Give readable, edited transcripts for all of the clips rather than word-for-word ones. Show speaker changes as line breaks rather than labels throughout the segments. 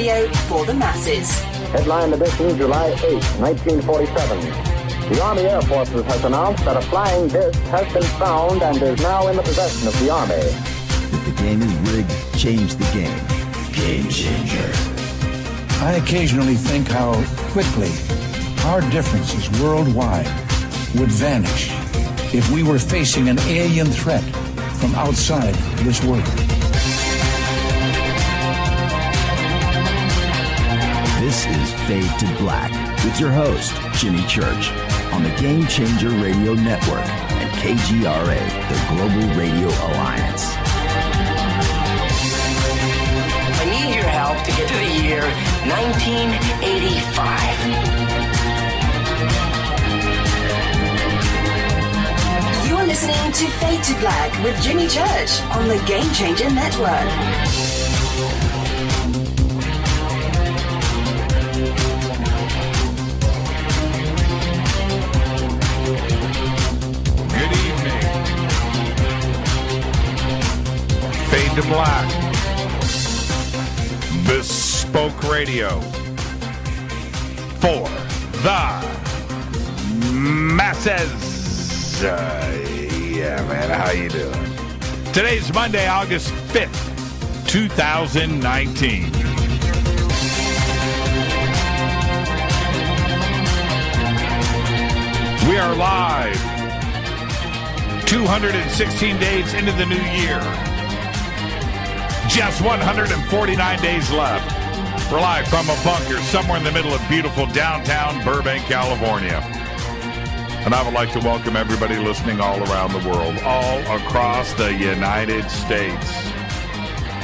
radio for the masses.
Headline edition, July 8, 1947. The Army Air Forces has announced that a flying disc has been found and is now in the possession of the Army.
If the game is rigged, change the game. Game changer.
I occasionally think how quickly our differences worldwide would vanish if we were facing an alien threat from outside this world.
This is Fade to Black with your host, Jimmy Church, on the Game Changer Radio Network and KGRA, the Global Radio Alliance.
I need your help to get to the year 1985.
You're listening to Fade to Black with Jimmy Church on the Game Changer Network.
Fade to Black, bespoke radio for the masses. Yeah, man, how you doing? Today's Monday, August 5th, 2019. We are live 216 days into the new year. Just 149 days left. We're live from a bunker somewhere in the middle of beautiful downtown Burbank, California. And I would like to welcome everybody listening all around the world, all across the United States.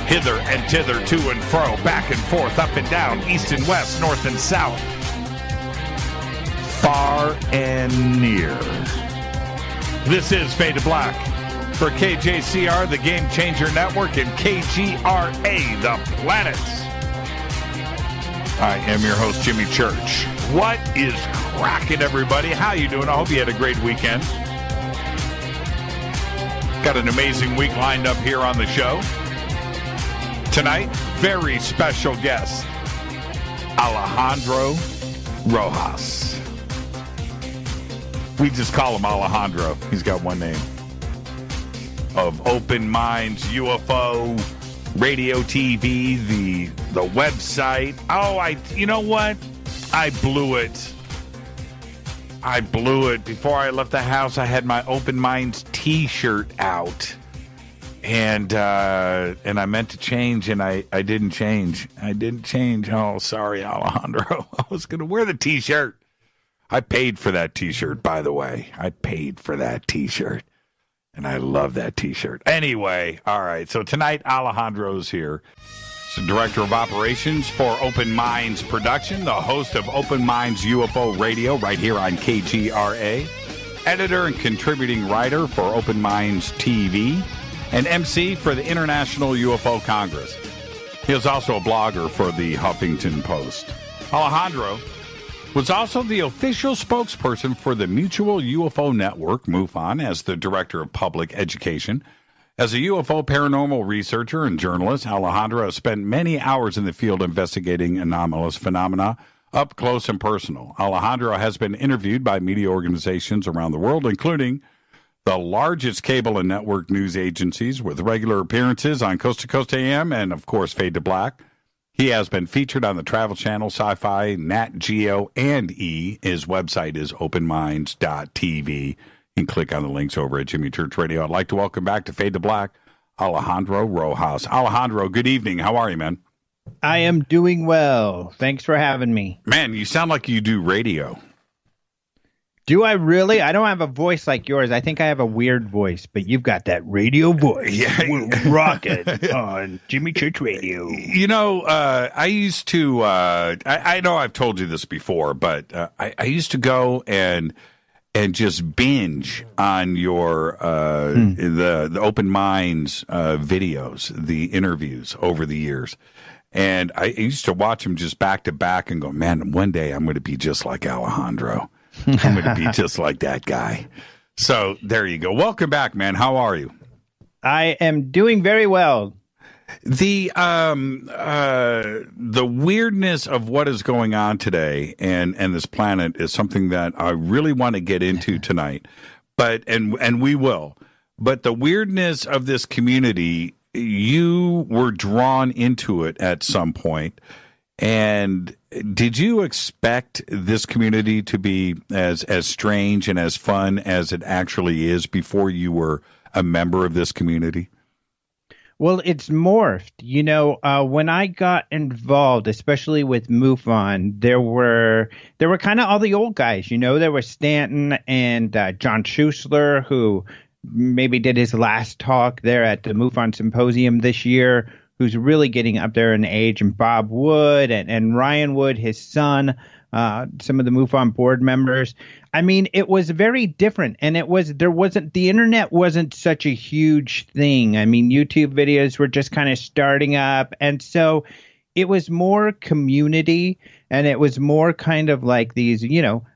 Hither and thither, to and fro, back and forth, up and down, east and west, north and south. Far and near. This is Fade to Black for KJCR, the Game Changer Network, and KGRA, the Planet. I am your host, Jimmy Church. What is cracking, everybody? How you doing? I hope you had a great weekend. Got an amazing week lined up here on the show. Tonight, very special guest, Alejandro Rojas. We just call him Alejandro. He's got one name. Of Open Minds, UFO, radio, TV, the website. Oh, you know what? I blew it. Before I left the house, I had my Open Minds T-shirt out. And I meant to change, and I didn't change. Oh, sorry, Alejandro. I was going to wear the T-shirt. I paid for that T-shirt, by the way. And I love that T-shirt. Anyway, all right. So tonight, Alejandro's here. He's the Director of Operations for Open Minds Production, the host of Open Minds UFO Radio right here on KGRA, editor and contributing writer for Open Minds TV, and MC for the International UFO Congress. He is also a blogger for the Huffington Post. Alejandro was also the official spokesperson for the Mutual UFO Network, MUFON, as the Director of Public Education. As a UFO paranormal researcher and journalist, Alejandro has spent many hours in the field investigating anomalous phenomena up close and personal. Alejandro has been interviewed by media organizations around the world, including the largest cable and network news agencies, with regular appearances on Coast to Coast AM and, of course, Fade to Black. He has been featured on the Travel Channel, Sci-Fi, Nat Geo, and E! His website is openminds.tv. You can click on the links over at Jimmy Church Radio. I'd like to welcome back to Fade to Black, Alejandro Rojas. Alejandro, good evening. How are you, man?
I am doing well. Thanks for having me.
Man, you sound like you do radio.
Do I really? I don't have a voice like yours. I think I have a weird voice, but you've got that radio voice.
Yeah.
We're rocking on Jimmy Church Radio.
You know, I used to, I know I've told you this before, but I used to go and just binge on your, the Open Minds videos, the interviews over the years. And I used to watch them just back to back and go, man, one day I'm going to be just like Alejandro. I'm going to be just like that guy. So there you go. Welcome back, man. How are you?
I am doing very well.
The weirdness of what is going on today and this planet is something that I really want to get into tonight, but and we will. But the weirdness of this community, you were drawn into it at some point. And did you expect this community to be as strange and as fun as it actually is before you were a member of this community?
Well, it's morphed. When I got involved, especially with MUFON, there were kind of all the old guys. There was Stanton and John Schuessler, who maybe did his last talk there at the MUFON Symposium this year, who's really getting up there in age, and Bob Wood and Ryan Wood, his son, some of the MUFON board members. I mean, it was very different, and the internet wasn't such a huge thing. I mean, YouTube videos were just kind of starting up, and so it was more community, and it was more kind of like these,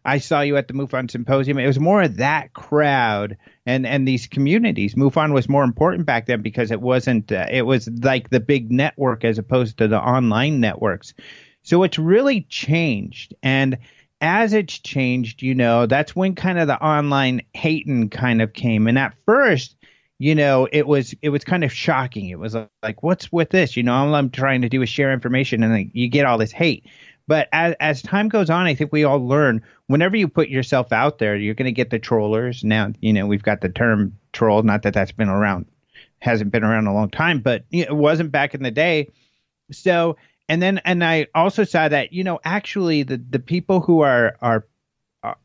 I saw you at the MUFON Symposium. It was more of that crowd and these communities. MUFON was more important back then because it wasn't, it was like the big network as opposed to the online networks. So it's really changed. And as it's changed, that's when kind of the online hating kind of came. And at first, it was kind of shocking. It was like, what's with this? All I'm trying to do is share information, and you get all this hate. But as time goes on, I think we all learn whenever you put yourself out there, you're going to get the trollers. Now, we've got the term troll, not that that's been around, hasn't been around a long time, but it wasn't back in the day. So, and I also saw that, actually the people who are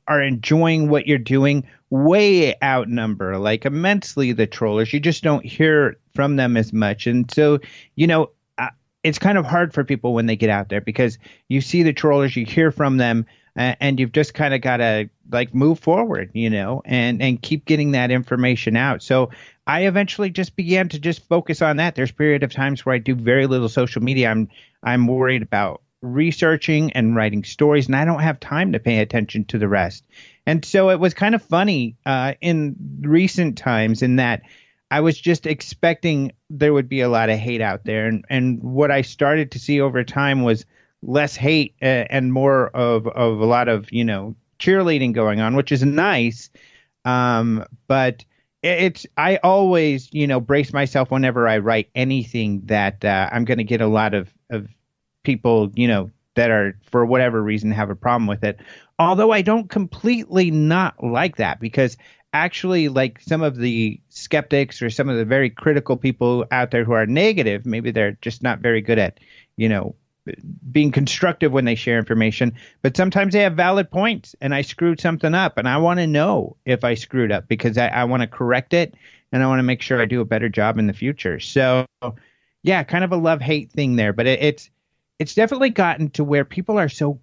enjoying what you're doing way outnumber, like, immensely the trollers. You just don't hear from them as much. And so, it's kind of hard for people when they get out there because you see the trollers, you hear from them, and you've just kind of got to like move forward, and keep getting that information out. So I eventually just began to just focus on that. There's a period of times where I do very little social media. I'm worried about researching and writing stories, and I don't have time to pay attention to the rest. And so it was kind of funny in recent times in that I was just expecting there would be a lot of hate out there. And what I started to see over time was less hate and more of a lot of, cheerleading going on, which is nice. But I always, brace myself whenever I write anything that I'm going to get a lot of people, that are, for whatever reason, have a problem with it. Although I don't completely not like that, because actually, like, some of the skeptics or some of the very critical people out there who are negative, maybe they're just not very good at, being constructive when they share information, but sometimes they have valid points, and I screwed something up, and I want to know if I screwed up because I want to correct it, and I want to make sure I do a better job in the future. So yeah, kind of a love-hate thing there, but it's definitely gotten to where people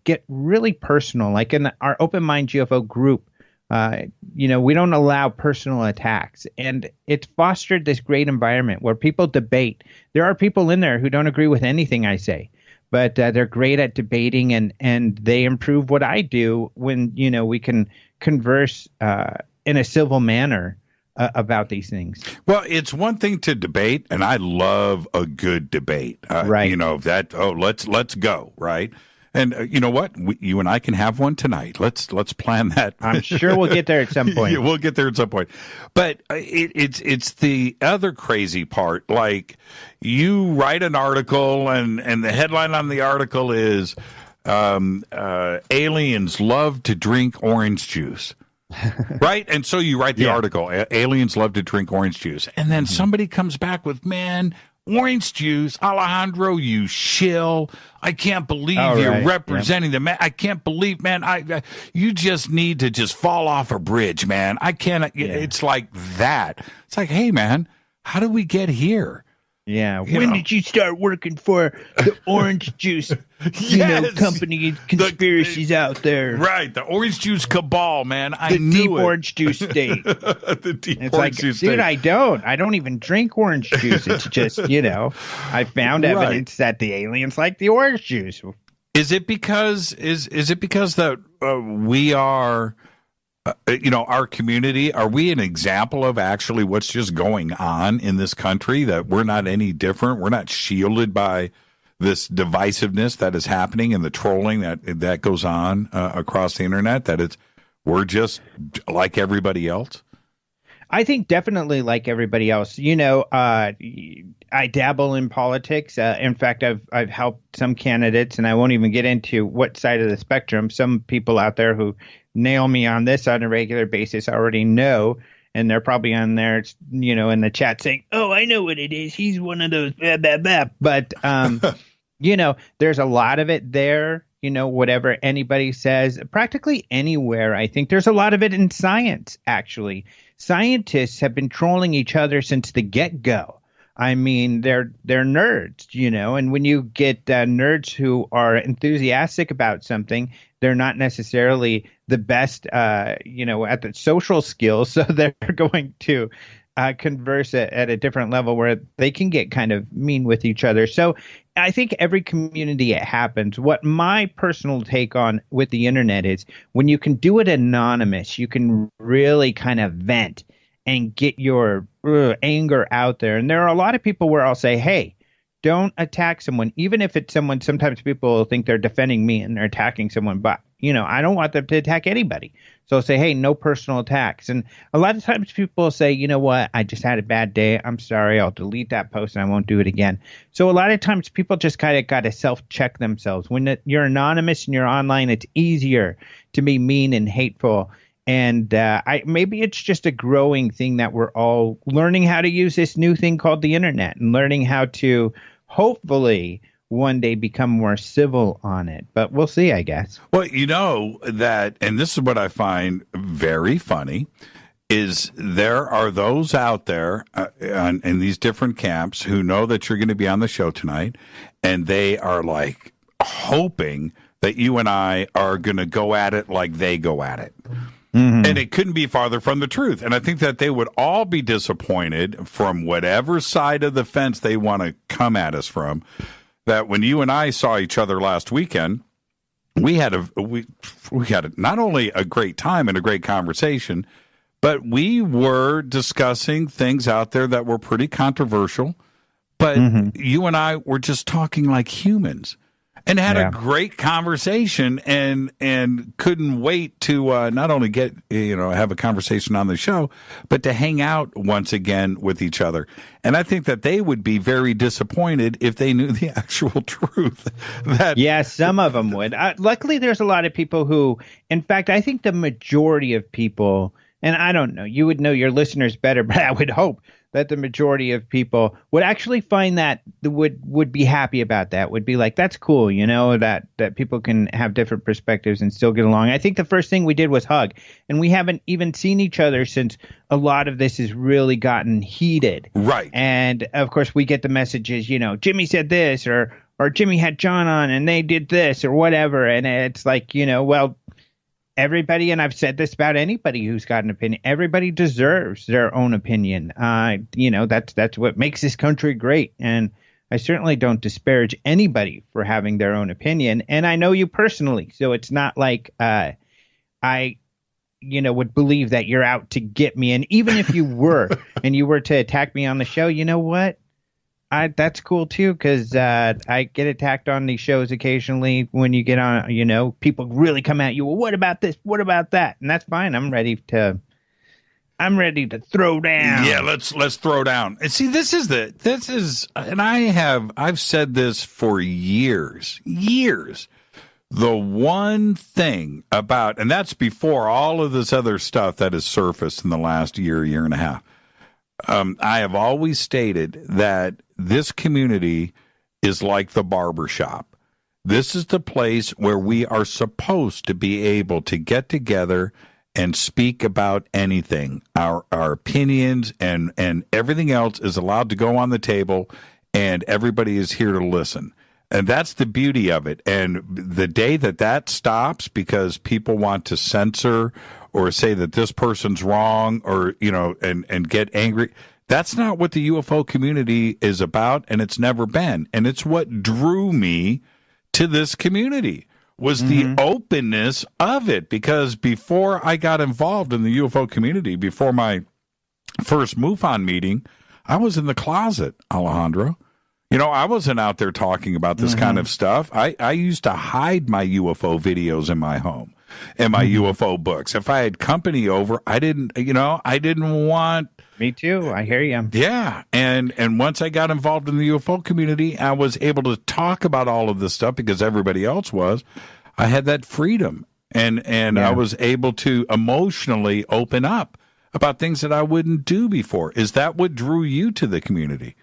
get really personal. Like in our Open Minds UFO group, we don't allow personal attacks, and it's fostered this great environment where people debate. There are people in there who don't agree with anything I say, but they're great at debating, and they improve what I do when, we can converse in a civil manner about these things.
Well, it's one thing to debate, and I love a good debate.
Right.
Let's go, right? And you know what? You and I can have one tonight. Let's plan that.
I'm sure we'll get there at some point.
Yeah, we'll get there at some point. But it's the other crazy part. Like, you write an article, and the headline on the article is aliens love to drink orange juice. Right? And so you write the article, aliens love to drink orange juice. And then somebody comes back with, man, orange juice, Alejandro, you shill. I can't believe you're representing the man. I can't believe, man, you just need to just fall off a bridge, man. I can't. It's like that. It's like, hey, man, how did we get here?
Yeah. When did you start working for the orange juice company conspiracies out there?
Right. The orange juice cabal, man.
The deep orange juice state.
The deep
it's
orange juice state.
Dude, I don't even drink orange juice. It's just, I found evidence that the aliens like the orange juice.
Is it because that we are our community, are we an example of actually what's just going on in this country, that we're not any different? We're not shielded by this divisiveness that is happening and the trolling that goes on across the internet, that we're just like everybody else?
I think definitely like everybody else. I dabble in politics. In fact, I've helped some candidates, and I won't even get into what side of the spectrum. Some people out there who nail me on this on a regular basis already know, and they're probably on there, in the chat saying, "Oh, I know what it is. He's one of those blah, blah, blah." But there's a lot of it there. Whatever anybody says, practically anywhere. I think there's a lot of it in science. Actually, scientists have been trolling each other since the get-go. I mean, they're nerds, and when you get nerds who are enthusiastic about something, they're not necessarily the best, at the social skills. So they're going to converse at a different level where they can get kind of mean with each other. So I think every community it happens. What my personal take on with the internet is, when you can do it anonymous, you can really kind of vent and get your anger out there. And there are a lot of people where I'll say, hey, don't attack someone, even if it's someone. Sometimes people think they're defending me and they're attacking someone, but I don't want them to attack anybody. So I'll say, hey, no personal attacks. And a lot of times people say, you know what, I just had a bad day. I'm sorry. I'll delete that post and I won't do it again. So a lot of times people just kind of got to self-check themselves. When you're anonymous and you're online, it's easier to be mean and hateful. And maybe it's just a growing thing that we're all learning how to use this new thing called the internet, and learning how to hopefully one day become more civil on it. But we'll see, I guess.
Well, that, and this is what I find very funny, is there are those out there in these different camps who know that you're going to be on the show tonight, and they are like hoping that you and I are going to go at it like they go at it. Mm-hmm. And it couldn't be farther from the truth. And I think that they would all be disappointed, from whatever side of the fence they want to come at us from, that when you and I saw each other last weekend, we had not only a great time and a great conversation, but we were discussing things out there that were pretty controversial. But you and I were just talking like humans, and had a great conversation, and couldn't wait to not only get have a conversation on the show, but to hang out once again with each other. And I think that they would be very disappointed if they knew the actual truth.
Some of them would. Luckily, there's a lot of people who, in fact, I think the majority of people, and I don't know, you would know your listeners better, but I would hope that the majority of people would actually find that would be happy about that, would be like, that's cool, that people can have different perspectives and still get along. I think the first thing we did was hug, and we haven't even seen each other since a lot of this has really gotten heated. Right. And of course we get the messages, Jimmy said this, or Jimmy had John on and they did this or whatever. And it's like, well, everybody, and I've said this about anybody who's got an opinion, everybody deserves their own opinion. That's what makes this country great. And I certainly don't disparage anybody for having their own opinion. And I know you personally, so it's not like I would believe that you're out to get me. And even if you were, and you were to attack me on the show, you know what? That's cool too, because I get attacked on these shows occasionally. When you get on, people really come at you. Well, what about this? What about that? And that's fine. I'm ready to throw down.
Yeah, let's throw down. And see, this is, and I've said this for years. The one thing about, and that's before all of this other stuff that has surfaced in the last year and a half. I have always stated that this community is like the barber shop. This is the place where we are supposed to be able to get together and speak about anything. Our opinions and everything else is allowed to go on the table, and everybody is here to listen. And that's the beauty of it. And the day that stops because people want to censor or say that this person's wrong, or, and get angry, that's not what the UFO community is about, and it's never been. And it's what drew me to this community. was the openness of it. Because before I got involved in the UFO community, before my first MUFON meeting, I was in the closet, Alejandro. You know, I wasn't out there talking about this kind of stuff. I used to hide my UFO videos in my home and my UFO books. If I had company over, I didn't want.
Me too. I hear you.
Yeah. And once I got involved in the UFO community, I was able to talk about all of this stuff because everybody else was. I had that freedom and I was able to emotionally open up about things that I wouldn't do before. Is that what drew you to the community?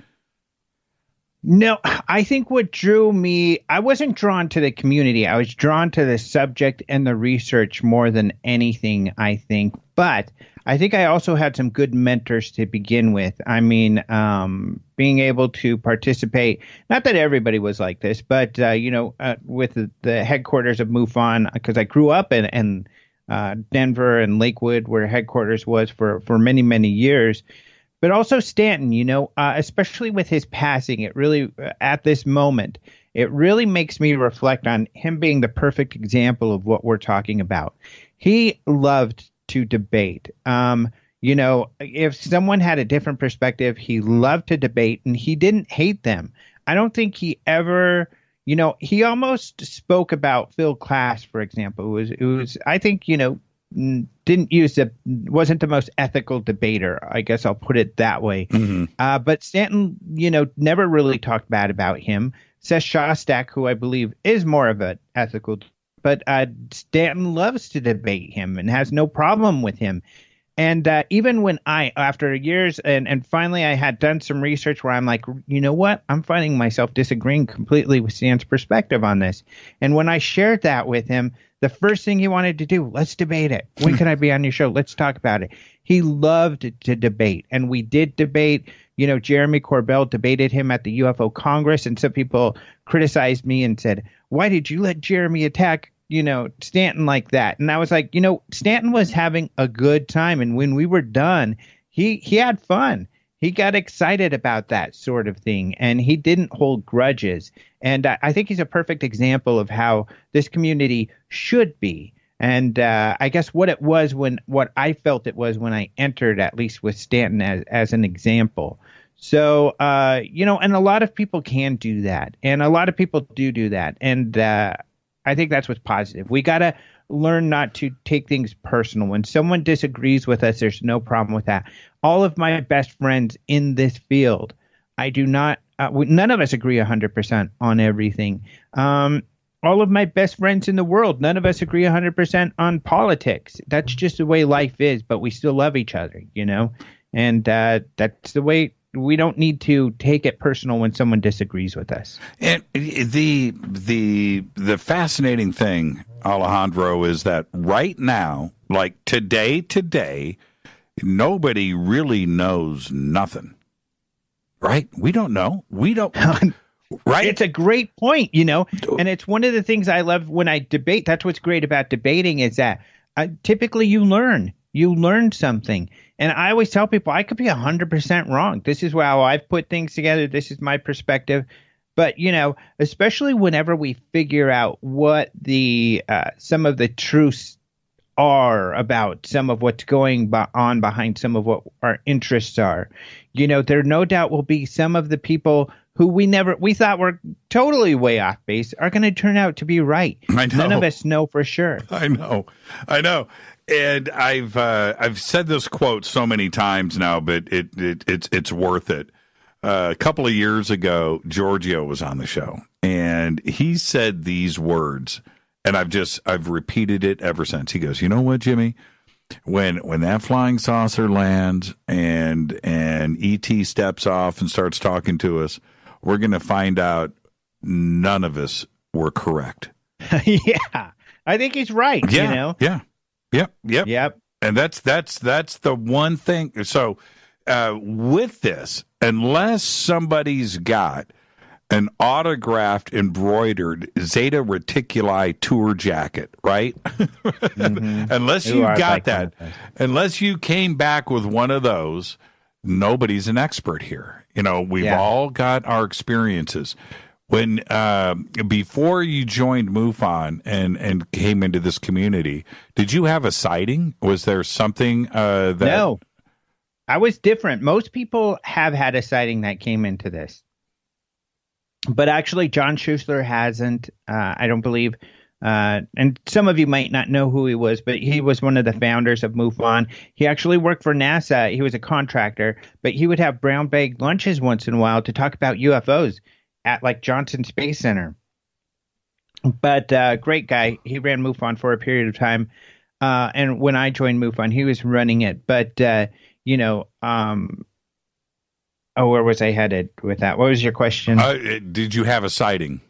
No, I think what drew me, I wasn't drawn to the community. I was drawn to the subject and the research more than anything, I think. But I think I also had some good mentors to begin with. I mean, being able to participate, not that everybody was like this, but, with the headquarters of MUFON, because I grew up in Denver and Lakewood, where headquarters was for many, many years. But also Stanton, especially with his passing, it really, at this moment, it really makes me reflect on him being the perfect example of what we're talking about. He loved to debate. If someone had a different perspective, he loved to debate, and he didn't hate them. I don't think he ever, he almost spoke about Phil Klass, for example. It was, I think, wasn't the most ethical debater. I guess I'll put it that way. But Stanton, never really talked bad about him. Seth Shostak, who I believe is more of an ethical, but Stanton loves to debate him and has no problem with him. And even when after years, and finally I had done some research where I'm like, you know what? I'm finding myself disagreeing completely with Stan's perspective on this. And when I shared that with him, the first thing he wanted to do, let's debate it. When can I be on your show? Let's talk about it. He loved to debate. And we did debate. Jeremy Corbell debated him at the UFO Congress. And some people criticized me and said, why did you let Jeremy attack Stanton like that? And I was like, Stanton was having a good time. And when we were done, he had fun. He got excited about that sort of thing, and he didn't hold grudges. And I think he's a perfect example of how this community should be. And I guess what I felt it was when I entered, at least with Stanton as an example. So, and a lot of people can do that. And a lot of people do that. And I think that's what's positive. We got to learn not to take things personal. When someone disagrees with us, there's no problem with that. All of my best friends in this field, I do not, none of us agree 100% on everything. All of my best friends in the world, none of us agree 100% on politics. That's just the way life is, but we still love each other, and that's the way. We don't need to take it personal when someone disagrees with us.
And the fascinating thing, Alejandro, is that right now, like today, nobody really knows nothing. Right? We don't know. We don't. Right?
It's a great point, and it's one of the things I love when I debate. That's what's great about debating is that typically you learn something. And I always tell people I could be 100% wrong. This is how I've put things together. This is my perspective. But, especially whenever we figure out what the some of the truths are about some of what's going on behind some of what our interests are, there no doubt will be some of the people who we thought were totally way off base are going to turn out to be right.
I know.
None of us know for sure.
I know. And I've said this quote so many times now, but it's worth it. A couple of years ago, Giorgio was on the show, and he said these words, and I've repeated it ever since. He goes, "You know what, Jimmy? When that flying saucer lands and ET steps off and starts talking to us, we're going to find out none of us were correct."
Yeah, I think he's right.
Yeah, yeah. Yep. And that's the one thing. So with this, unless somebody's got an autographed, embroidered Zeta Reticuli tour jacket, right? Unless you got that, unless you came back with one of those, nobody's an expert here. We've all got our experiences. When before you joined MUFON and came into this community, did you have a sighting? Was there something that?
No, I was different. Most people have had a sighting that came into this, but actually, John Schuessler hasn't. I don't believe. And some of you might not know who he was, but he was one of the founders of MUFON. He actually worked for NASA. He was a contractor, but he would have brown bag lunches once in a while to talk about UFOs at like Johnson Space Center. But great guy. He ran MUFON for a period of time. And when I joined MUFON, he was running it. But, where was I headed with that? What was your question?
Did you have a sighting?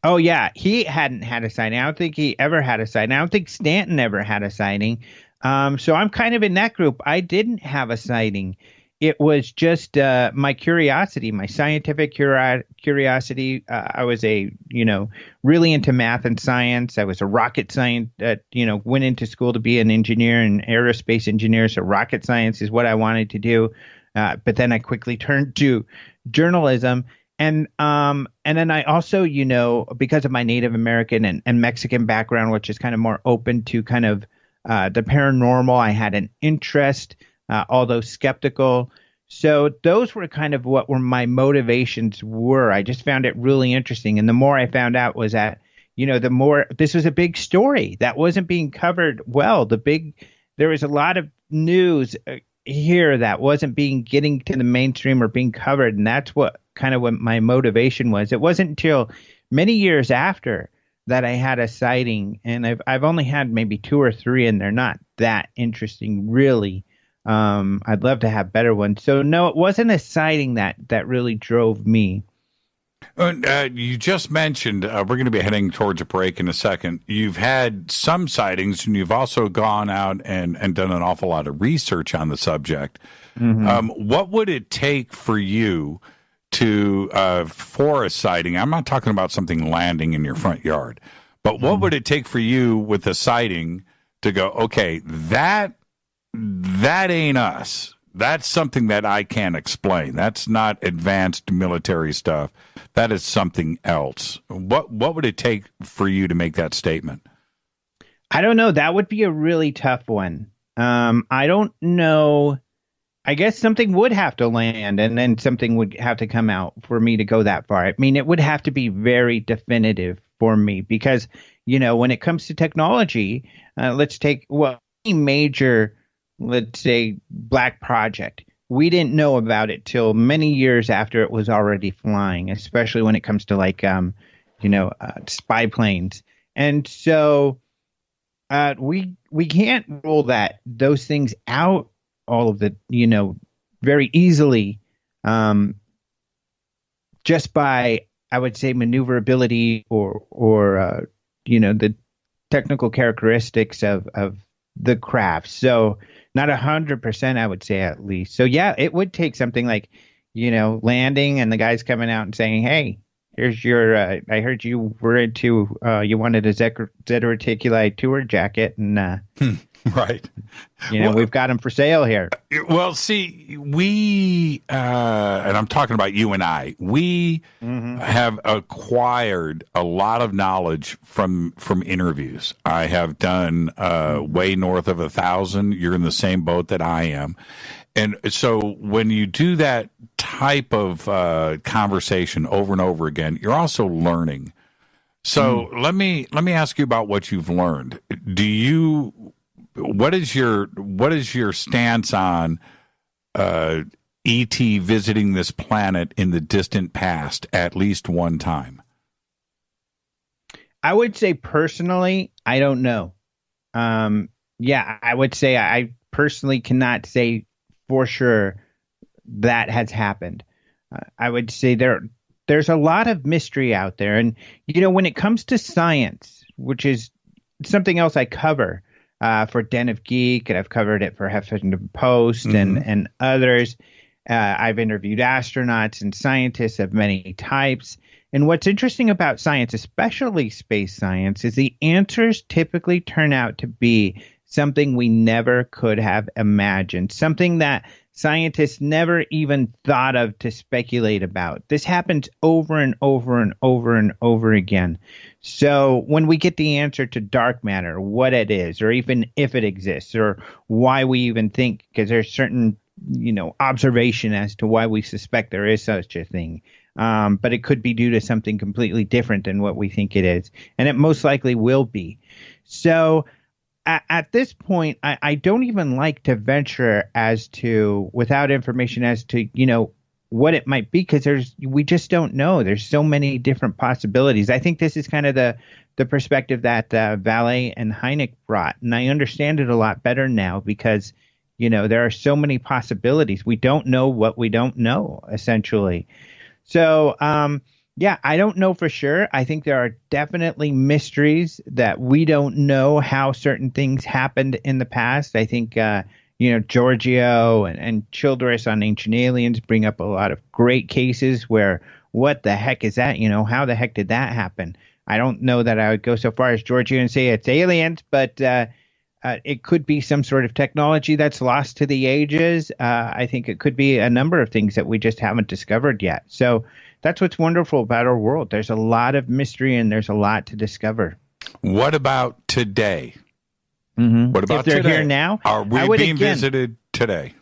Oh, yeah. He hadn't had a sighting. I don't think he ever had a sighting. I don't think Stanton ever had a sighting. So I'm kind of in that group. I didn't have a sighting. It was just my curiosity, my scientific curiosity. I was really into math and science. I was a rocket science, went into school to be an engineer and aerospace engineer. So rocket science is what I wanted to do. But then I quickly turned to journalism. And then I also, because of my Native American and Mexican background, which is kind of more open to kind of the paranormal, I had an interest, although skeptical. So those were kind of what were my motivations were. I just found it really interesting. And the more I found out was that, the more this was a big story that wasn't being covered well. There was a lot of news here that wasn't getting to the mainstream or being covered. And that's what my motivation was. It wasn't until many years after that I had a sighting, and I've only had maybe 2 or 3, and they're not that interesting, really. I'd love to have better ones. So no, it wasn't a sighting that really drove me.
You just mentioned we're going to be heading towards a break in a second. You've had some sightings, and you've also gone out and done an awful lot of research on the subject. Mm-hmm. What would it take for you for a sighting? I'm not talking about something landing in your front yard, but what would it take for you with a sighting to go, okay, that ain't us. That's something that I can't explain. That's not advanced military stuff. That is something else. What would it take for you to make that statement?
I don't know. That would be a really tough one. I don't know. I guess something would have to land, and then something would have to come out for me to go that far. I mean, it would have to be very definitive for me because, when it comes to technology, let's take any major, let's say, black project. We didn't know about it till many years after it was already flying, especially when it comes to spy planes. And so we can't rule those things out all of the, very easily, just by, I would say, maneuverability or the technical characteristics of the craft. So not 100%, I would say, at least. So yeah, it would take something like, landing and the guys coming out and saying, hey, here's your, I heard you were into, you wanted a Zed Reticuli tour jacket, and
right.
We've got them for sale here.
Well, see, we, and I'm talking about you and I, we have acquired a lot of knowledge from interviews. I have done way north of 1,000. You're in the same boat that I am. And so when you do that type of conversation over and over again, you're also learning. So let me ask you about what you've learned. What is your stance on ET visiting this planet in the distant past at least one time?
I would say personally, I don't know. I would say I personally cannot say for sure that has happened. I would say there's a lot of mystery out there. And, when it comes to science, which is something else I cover, for Den of Geek, and I've covered it for Huffington Post and others. I've interviewed astronauts and scientists of many types. And what's interesting about science, especially space science, is the answers typically turn out to be something we never could have imagined, something that scientists never even thought of to speculate about. This happens over and over and over and over again. So when we get the answer to dark matter, what it is, or even if it exists, or why we even think, because there's certain, observation as to why we suspect there is such a thing. But it could be due to something completely different than what we think it is. And it most likely will be. So at this point, I don't even like to venture without information as to, what it might be, because we just don't know. There's so many different possibilities. I think this is kind of the perspective that Vallée and Hynek brought. And I understand it a lot better now because, there are so many possibilities. We don't know what we don't know, essentially. So, I don't know for sure. I think there are definitely mysteries that we don't know how certain things happened in the past. I think, Giorgio and Childress on Ancient Aliens bring up a lot of great cases where, what the heck is that? How the heck did that happen? I don't know that I would go so far as Giorgio and say it's aliens, but it could be some sort of technology that's lost to the ages. I think it could be a number of things that we just haven't discovered yet. So that's what's wonderful about our world. There's a lot of mystery and there's a lot to discover.
What about today?
Mm-hmm.
What about
if they're
today?
Here now?
Are we being visited today?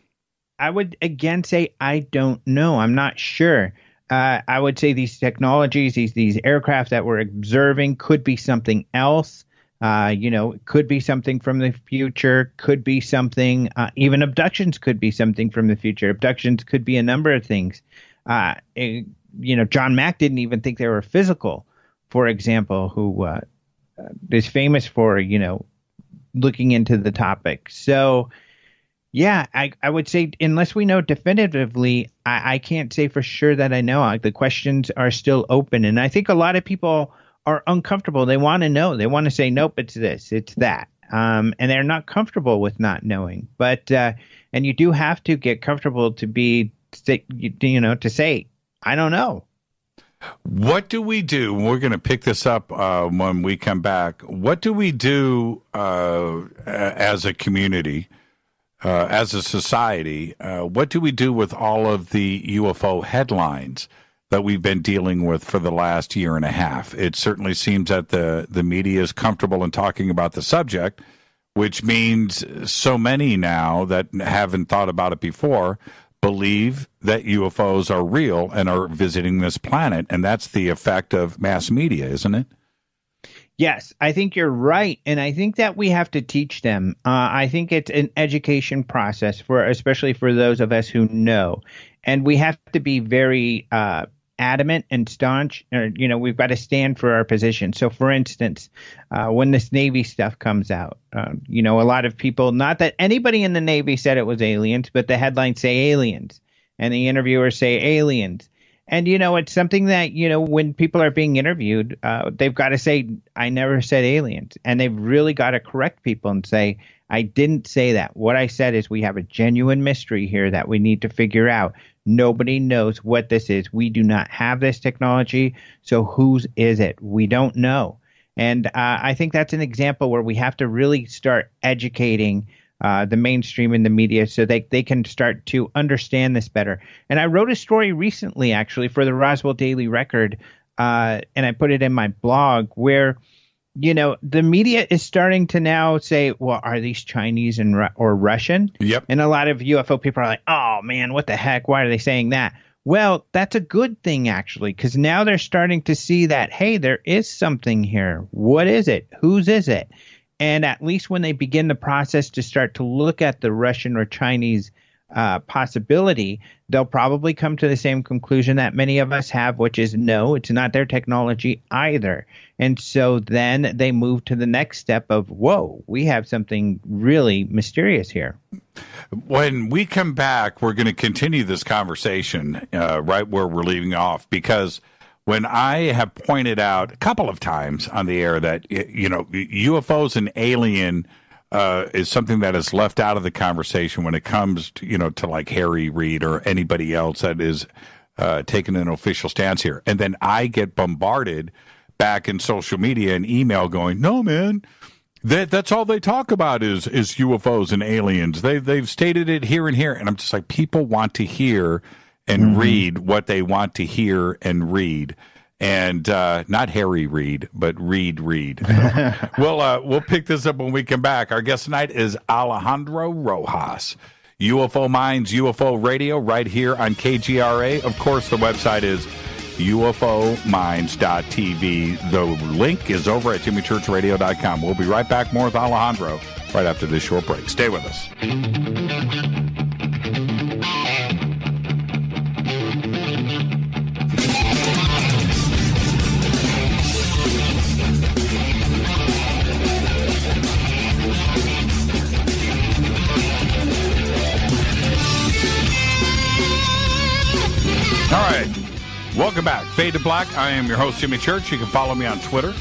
I would again say I don't know. I'm not sure. I would say these technologies, these aircraft that we're observing could be something else. It could be something from the future, could be something, even abductions could be something from the future. Abductions could be a number of things. John Mack didn't even think they were physical, for example, who is famous for, looking into the topic. So, yeah, I would say unless we know definitively, I can't say for sure that I know. The questions are still open. And I think a lot of people are uncomfortable. They want to know. They want to say, nope, it's this, it's that. And they're not comfortable with not knowing. But and you do have to get comfortable to say, I don't know.
What do we do? We're going to pick this up when we come back. What do we do as a community, as a society? What do we do with all of the UFO headlines that we've been dealing with for the last year and a half? It certainly seems that the media is comfortable in talking about the subject, which means so many now that haven't thought about it before believe that UFOs are real and are visiting this planet. And that's the effect of mass media, isn't it?
Yes, I think you're right. And I think that we have to teach them. I think it's an education process, especially for those of us who know. And we have to be very adamant and staunch. We've got to stand for our position. So, for instance, when this Navy stuff comes out, a lot of people, not that anybody in the Navy said it was aliens, but the headlines say aliens and the interviewers say aliens. And, it's something that, when people are being interviewed, they've got to say, I never said aliens. And they've really got to correct people and say, I didn't say that. What I said is we have a genuine mystery here that we need to figure out. Nobody knows what this is. We do not have this technology. So whose is it? We don't know. And I think that's an example where we have to really start educating the mainstream and the media so they can start to understand this better. And I wrote a story recently, actually, for the Roswell Daily Record, and I put it in my blog where, the media is starting to now say, well, are these Chinese or Russian?
Yep.
And a lot of UFO people are like, oh, man, what the heck? Why are they saying that? Well, that's a good thing, actually, because now they're starting to see that, hey, there is something here. What is it? Whose is it? And at least when they begin the process to start to look at the Russian or Chinese possibility, they'll probably come to the same conclusion that many of us have, which is no, it's not their technology either. And so then they move to the next step of, whoa, we have something really mysterious here.
When we come back, we're going to continue this conversation right where we're leaving off, because when I have pointed out a couple of times on the air that, UFOs and alien is something that is left out of the conversation when it comes to, to like Harry Reid or anybody else that is taking an official stance here. And then I get bombarded back in social media and email going, no, man, That's all they talk about is UFOs and aliens. They've stated it here and here, and I'm just like, people want to hear and read what they want to hear and read, and not Harry Reid, but Reed. So we'll pick this up when we come back. Our guest tonight is Alejandro Rojas, UFO Minds, UFO Radio, right here on KGRA. Of course, the website is UFOminds.tv. The link is over at JimmyChurchRadio.com. We'll be right back. More with Alejandro right after this short break. Stay with us. All right. Welcome back. Fade to Black. I am your host, Jimmy Church. You can follow me on Twitter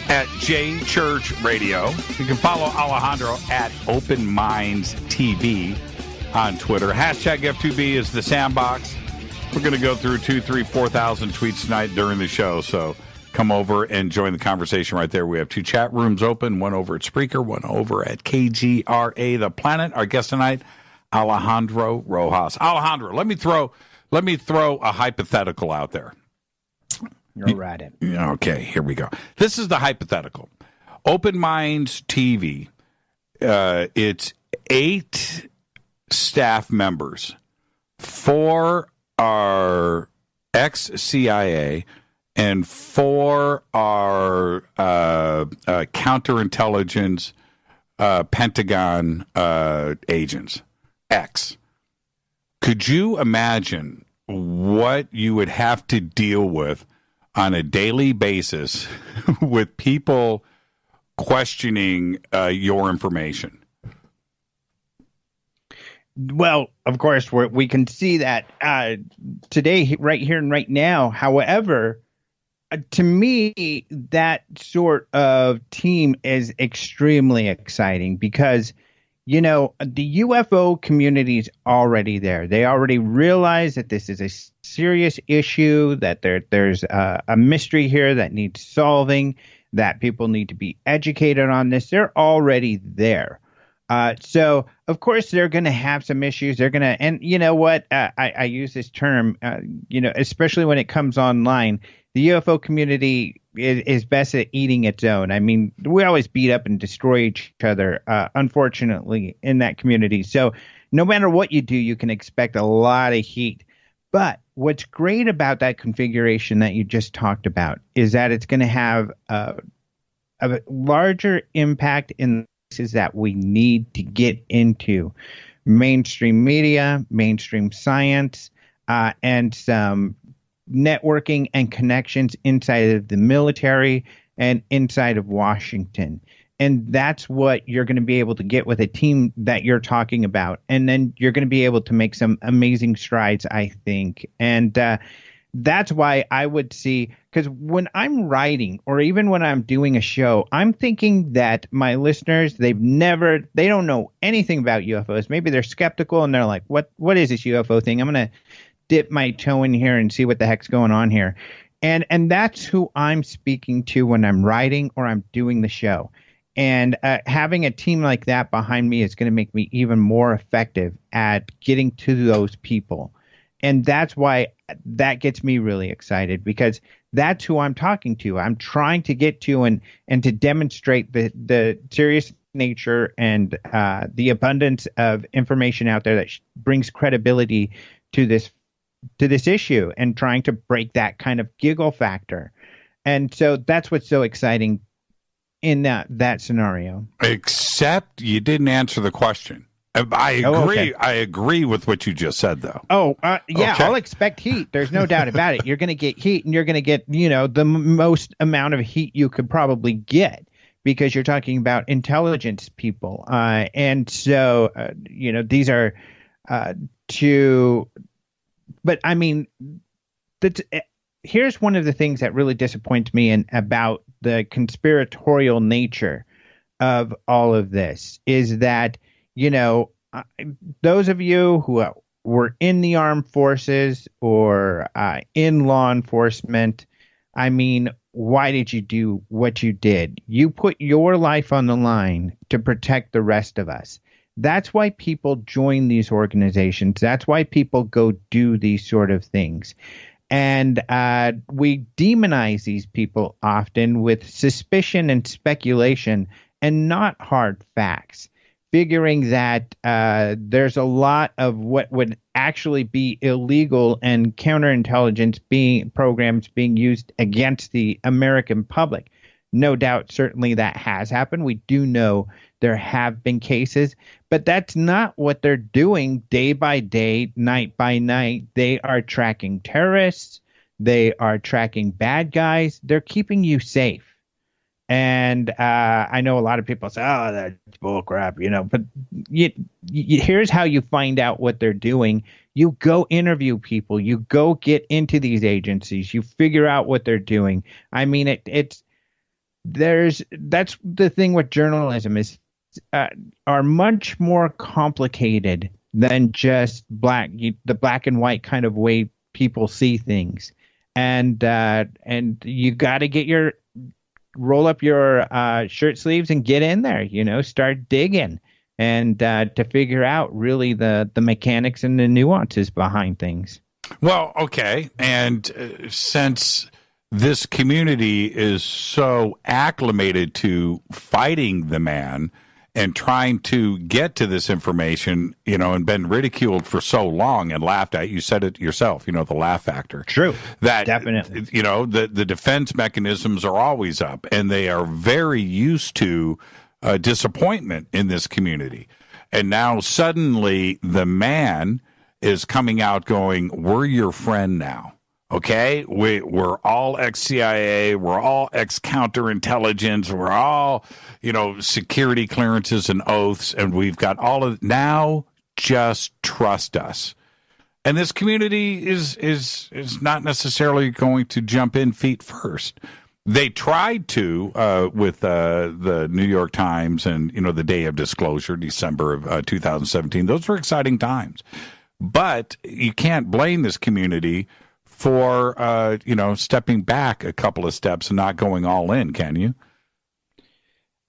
at JChurchRadio. You can follow Alejandro at Open Minds TV on Twitter. Hashtag F2B is the sandbox. We're going to go through 2,000, 3,000, 4,000 tweets tonight during the show. So come over and join the conversation right there. We have 2 chat rooms open, one over at Spreaker, one over at KGRA The Planet. Our guest tonight, Alejandro Rojas. Alejandro, let me throw a hypothetical out there.
You're right.
Okay, here we go. This is the hypothetical. Open Minds TV. It's 8 staff members. 4 are ex-CIA and 4 are counterintelligence Pentagon agents. X. Could you imagine what you would have to deal with on a daily basis with people questioning your information?
Well, of course, we can see that today, right here and right now. However, to me, that sort of team is extremely exciting because, you know, the UFO community is already there. They already realize that this is a serious issue, that there's a mystery here that needs solving, that people need to be educated on this. They're already there. So, of course, they're going to have some issues. They're going to, and you know what? I use this term, especially when it comes online. The UFO community is best at eating its own. I mean, we always beat up and destroy each other, unfortunately, in that community. So no matter what you do, you can expect a lot of heat. But what's great about that configuration that you just talked about is that it's going to have a larger impact in places that we need to get into. Mainstream media, mainstream science, and some networking and connections inside of the military and inside of Washington. And that's what you're going to be able to get with a team that you're talking about. And then you're going to be able to make some amazing strides, I think. And that's why I would see, because when I'm writing or even when I'm doing a show, I'm thinking that my listeners, they don't know anything about UFOs. Maybe they're skeptical and they're like, what is this UFO thing? I'm going to dip my toe in here and see what the heck's going on here. And that's who I'm speaking to when I'm writing or I'm doing the show. And having a team like that behind me is going to make me even more effective at getting to those people. And that's why that gets me really excited, because that's who I'm talking to. I'm trying to get to and to demonstrate the serious nature and the abundance of information out there that brings credibility to this issue, and trying to break that kind of giggle factor. And so that's what's so exciting in that scenario. Except
you didn't answer the question. I agree.
Oh, okay.
I agree with what you just said, though.
Oh, yeah,
okay.
I'll expect heat. There's no doubt about it. You're going to get heat, and you're going to get, the most amount of heat you could probably get, because you're talking about intelligence people. And so, these are two. But I mean, here's one of the things that really disappoints me about the conspiratorial nature of all of this is that, those of you who were in the armed forces or in law enforcement, I mean, why did you do what you did? You put your life on the line to protect the rest of us. That's why people join these organizations. That's why people go do these sort of things. And we demonize these people often with suspicion and speculation and not hard facts, figuring that there's a lot of what would actually be illegal and counterintelligence programs being used against the American public. No doubt, certainly that has happened. We do know there have been cases, but that's not what they're doing day by day, night by night. They are tracking terrorists. They are tracking bad guys. They're keeping you safe. And I know a lot of people say, oh, that's bullcrap, but here's how you find out what they're doing. You go interview people. You go get into these agencies. You figure out what they're doing. I mean, that's the thing with journalism is are much more complicated than just the black and white kind of way people see things. And you got to roll up your shirt sleeves and get in there, start digging and to figure out really the mechanics and the nuances behind things.
Well, okay. And since this community is so acclimated to fighting the man and trying to get to this information, and been ridiculed for so long and laughed at. You said it yourself, the laugh factor.
True.
That,
definitely.
The defense mechanisms are always up, and they are very used to disappointment in this community. And now suddenly the man is coming out going, we're your friend now. Okay, we're all ex-CIA, we're all ex-counterintelligence, we're all, security clearances and oaths, and we've got all of now. Just trust us. And this community is not necessarily going to jump in feet first. They tried to with the New York Times and the day of disclosure, December of 2017. Those were exciting times, but you can't blame this community for stepping back a couple of steps and not going all in, can you?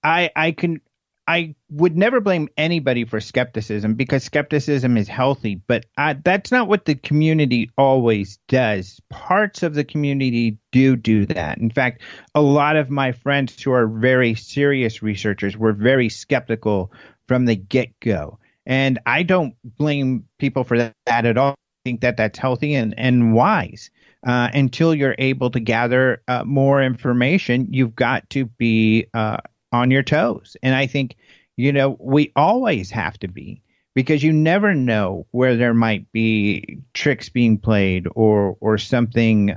I would never blame anybody for skepticism because skepticism is healthy, but that's not what the community always does. Parts of the community do that. In fact, a lot of my friends who are very serious researchers were very skeptical from the get-go. And I don't blame people for that at all. Think that that's healthy and wise. Until you're able to gather more information, you've got to be on your toes. And I think, we always have to be, because you never know where there might be tricks being played or something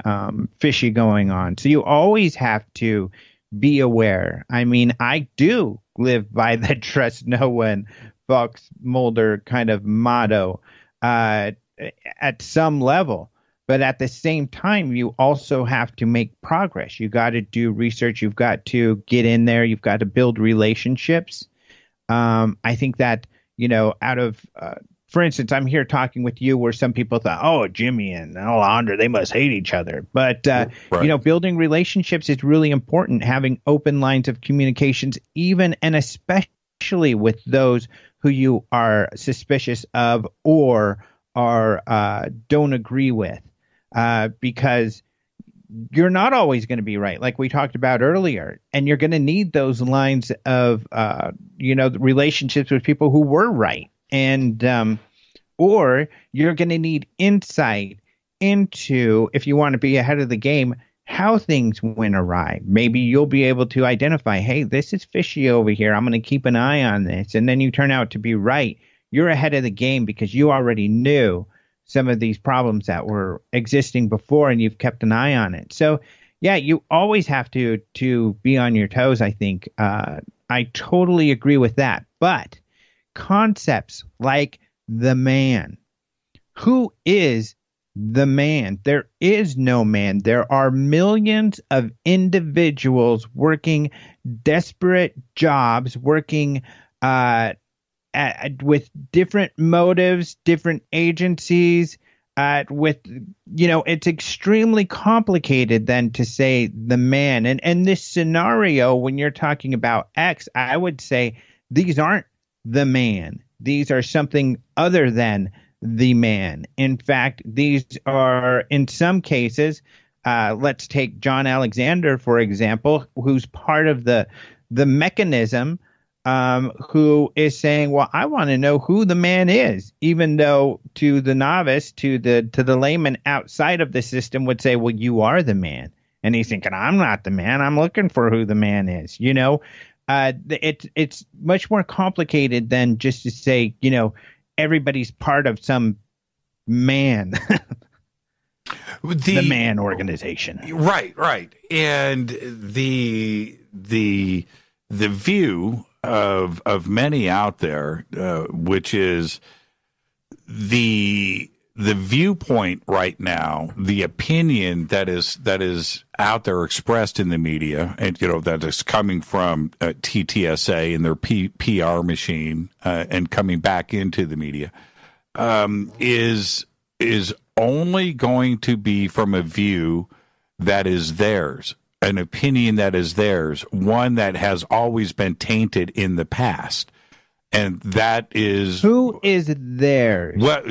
fishy going on. So you always have to be aware. I mean, I do live by the trust no one, Fox Mulder kind of motto. At some level, but at the same time, you also have to make progress. You got to do research. You've got to get in there. You've got to build relationships. I think that, for instance, I'm here talking with you where some people thought, oh, Jimmy and Alejandro, they must hate each other. But,
right.
Building relationships is really important. Having open lines of communications, even and especially with those who you are suspicious of or don't agree with, because you're not always going to be right, like we talked about earlier, and you're going to need those lines of relationships with people who were right, and or you're going to need insight into, if you want to be ahead of the game, how things went awry. Maybe you'll be able to identify, hey, this is fishy over here, I'm going to keep an eye on this, and then you turn out to be right. You're ahead of the game because you already knew some of these problems that were existing before and you've kept an eye on it. So, yeah, you always have to be on your toes, I think. I totally agree with that. But concepts like the man, who is the man? There is no man. There are millions of individuals working desperate jobs, working with different motives, different agencies, with, it's extremely complicated then to say the man. And this scenario, when you're talking about X, I would say these aren't the man. These are something other than the man. In fact, these are, in some cases, let's take John Alexander, for example, who's part of the mechanism, who is saying, well, I want to know who the man is, even though to the novice, to the layman outside of the system would say, well, you are the man. And he's thinking, I'm not the man. I'm looking for who the man is. It's much more complicated than just to say, everybody's part of some man, the man organization.
Right. And the view of many out there, which is the viewpoint right now, the opinion that is out there expressed in the media, and that is coming from TTSA and their PR machine, and coming back into the media, is only going to be from a view that is theirs, an opinion that is theirs, one that has always been tainted in the past. And that is... Who
is theirs?
Well,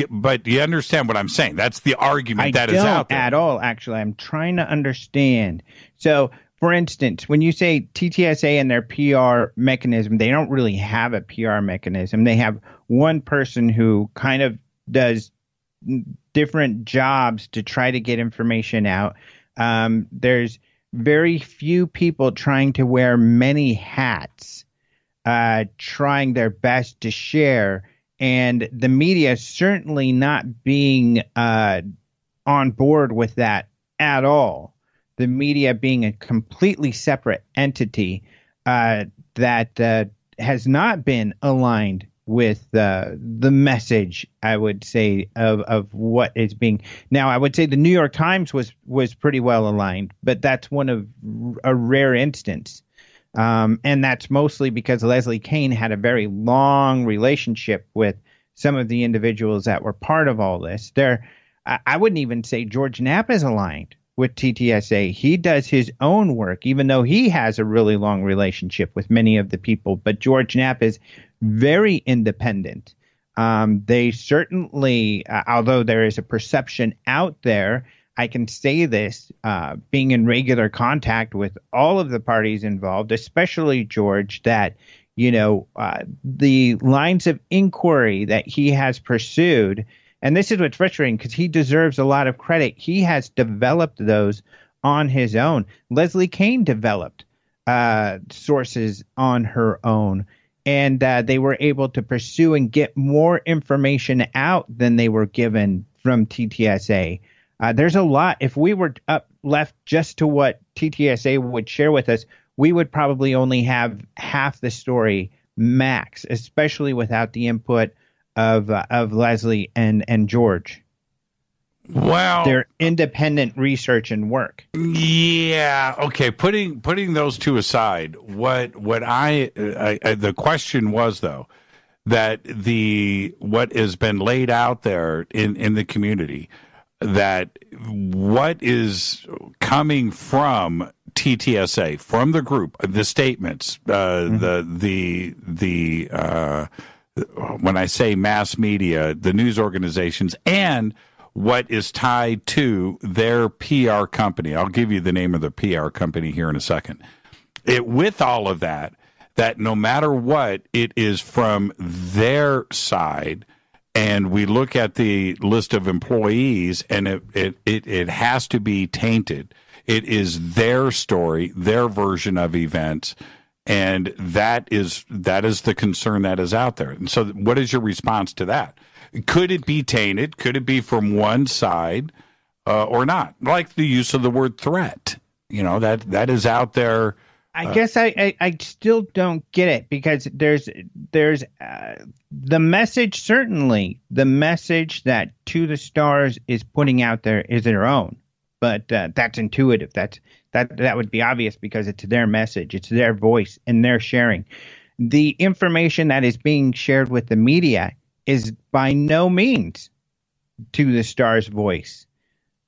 but you understand what I'm saying. That's the argument that is out there.
At all, actually. I'm trying to understand. So, for instance, when you say TTSA and their PR mechanism, they don't really have a PR mechanism. They have one person who kind of does different jobs to try to get information out. There's very few people trying to wear many hats, trying their best to share, and the media certainly not being on board with that at all. The media being a completely separate entity that has not been aligned with the message, I would say, of what is being. Now, I would say the New York Times was pretty well aligned, but that's one of a rare instance. And that's mostly because Leslie Kean had a very long relationship with some of the individuals that were part of all this. I wouldn't even say George Knapp is aligned with TTSA. He does his own work, even though he has a really long relationship with many of the people. But George Knapp is very independent. They certainly, although there is a perception out there, I can say this, being in regular contact with all of the parties involved, especially George, that, the lines of inquiry that he has pursued, and this is what's frustrating because he deserves a lot of credit. He has developed those on his own. Leslie Kean developed sources on her own, and they were able to pursue and get more information out than they were given from TTSA. There's a lot. If we were left just to what TTSA would share with us, we would probably only have half the story max, especially without the input of Leslie and George.
Well,
their independent research and work.
Yeah. Okay. Putting those two aside, what I the question was, though, that what has been laid out there in the community, that what is coming from TTSA, from the group, the statements, when I say mass media, the news organizations, and what is tied to their PR company. I'll give you the name of the PR company here in a second. With all of that no matter what, it is from their side. And we look at the list of employees, and it has to be tainted. It is their story, their version of events, and that is the concern that is out there. And so, what is your response to that? Could it be tainted? Could it be from one side or not? Like the use of the word threat. That is out there.
I guess I still don't get it, because there's the message, certainly the message that To the Stars is putting out there is their own, but that's intuitive. That would be obvious because it's their message, it's their voice, and they're sharing. The information that is being shared with the media is by no means To the Star's voice.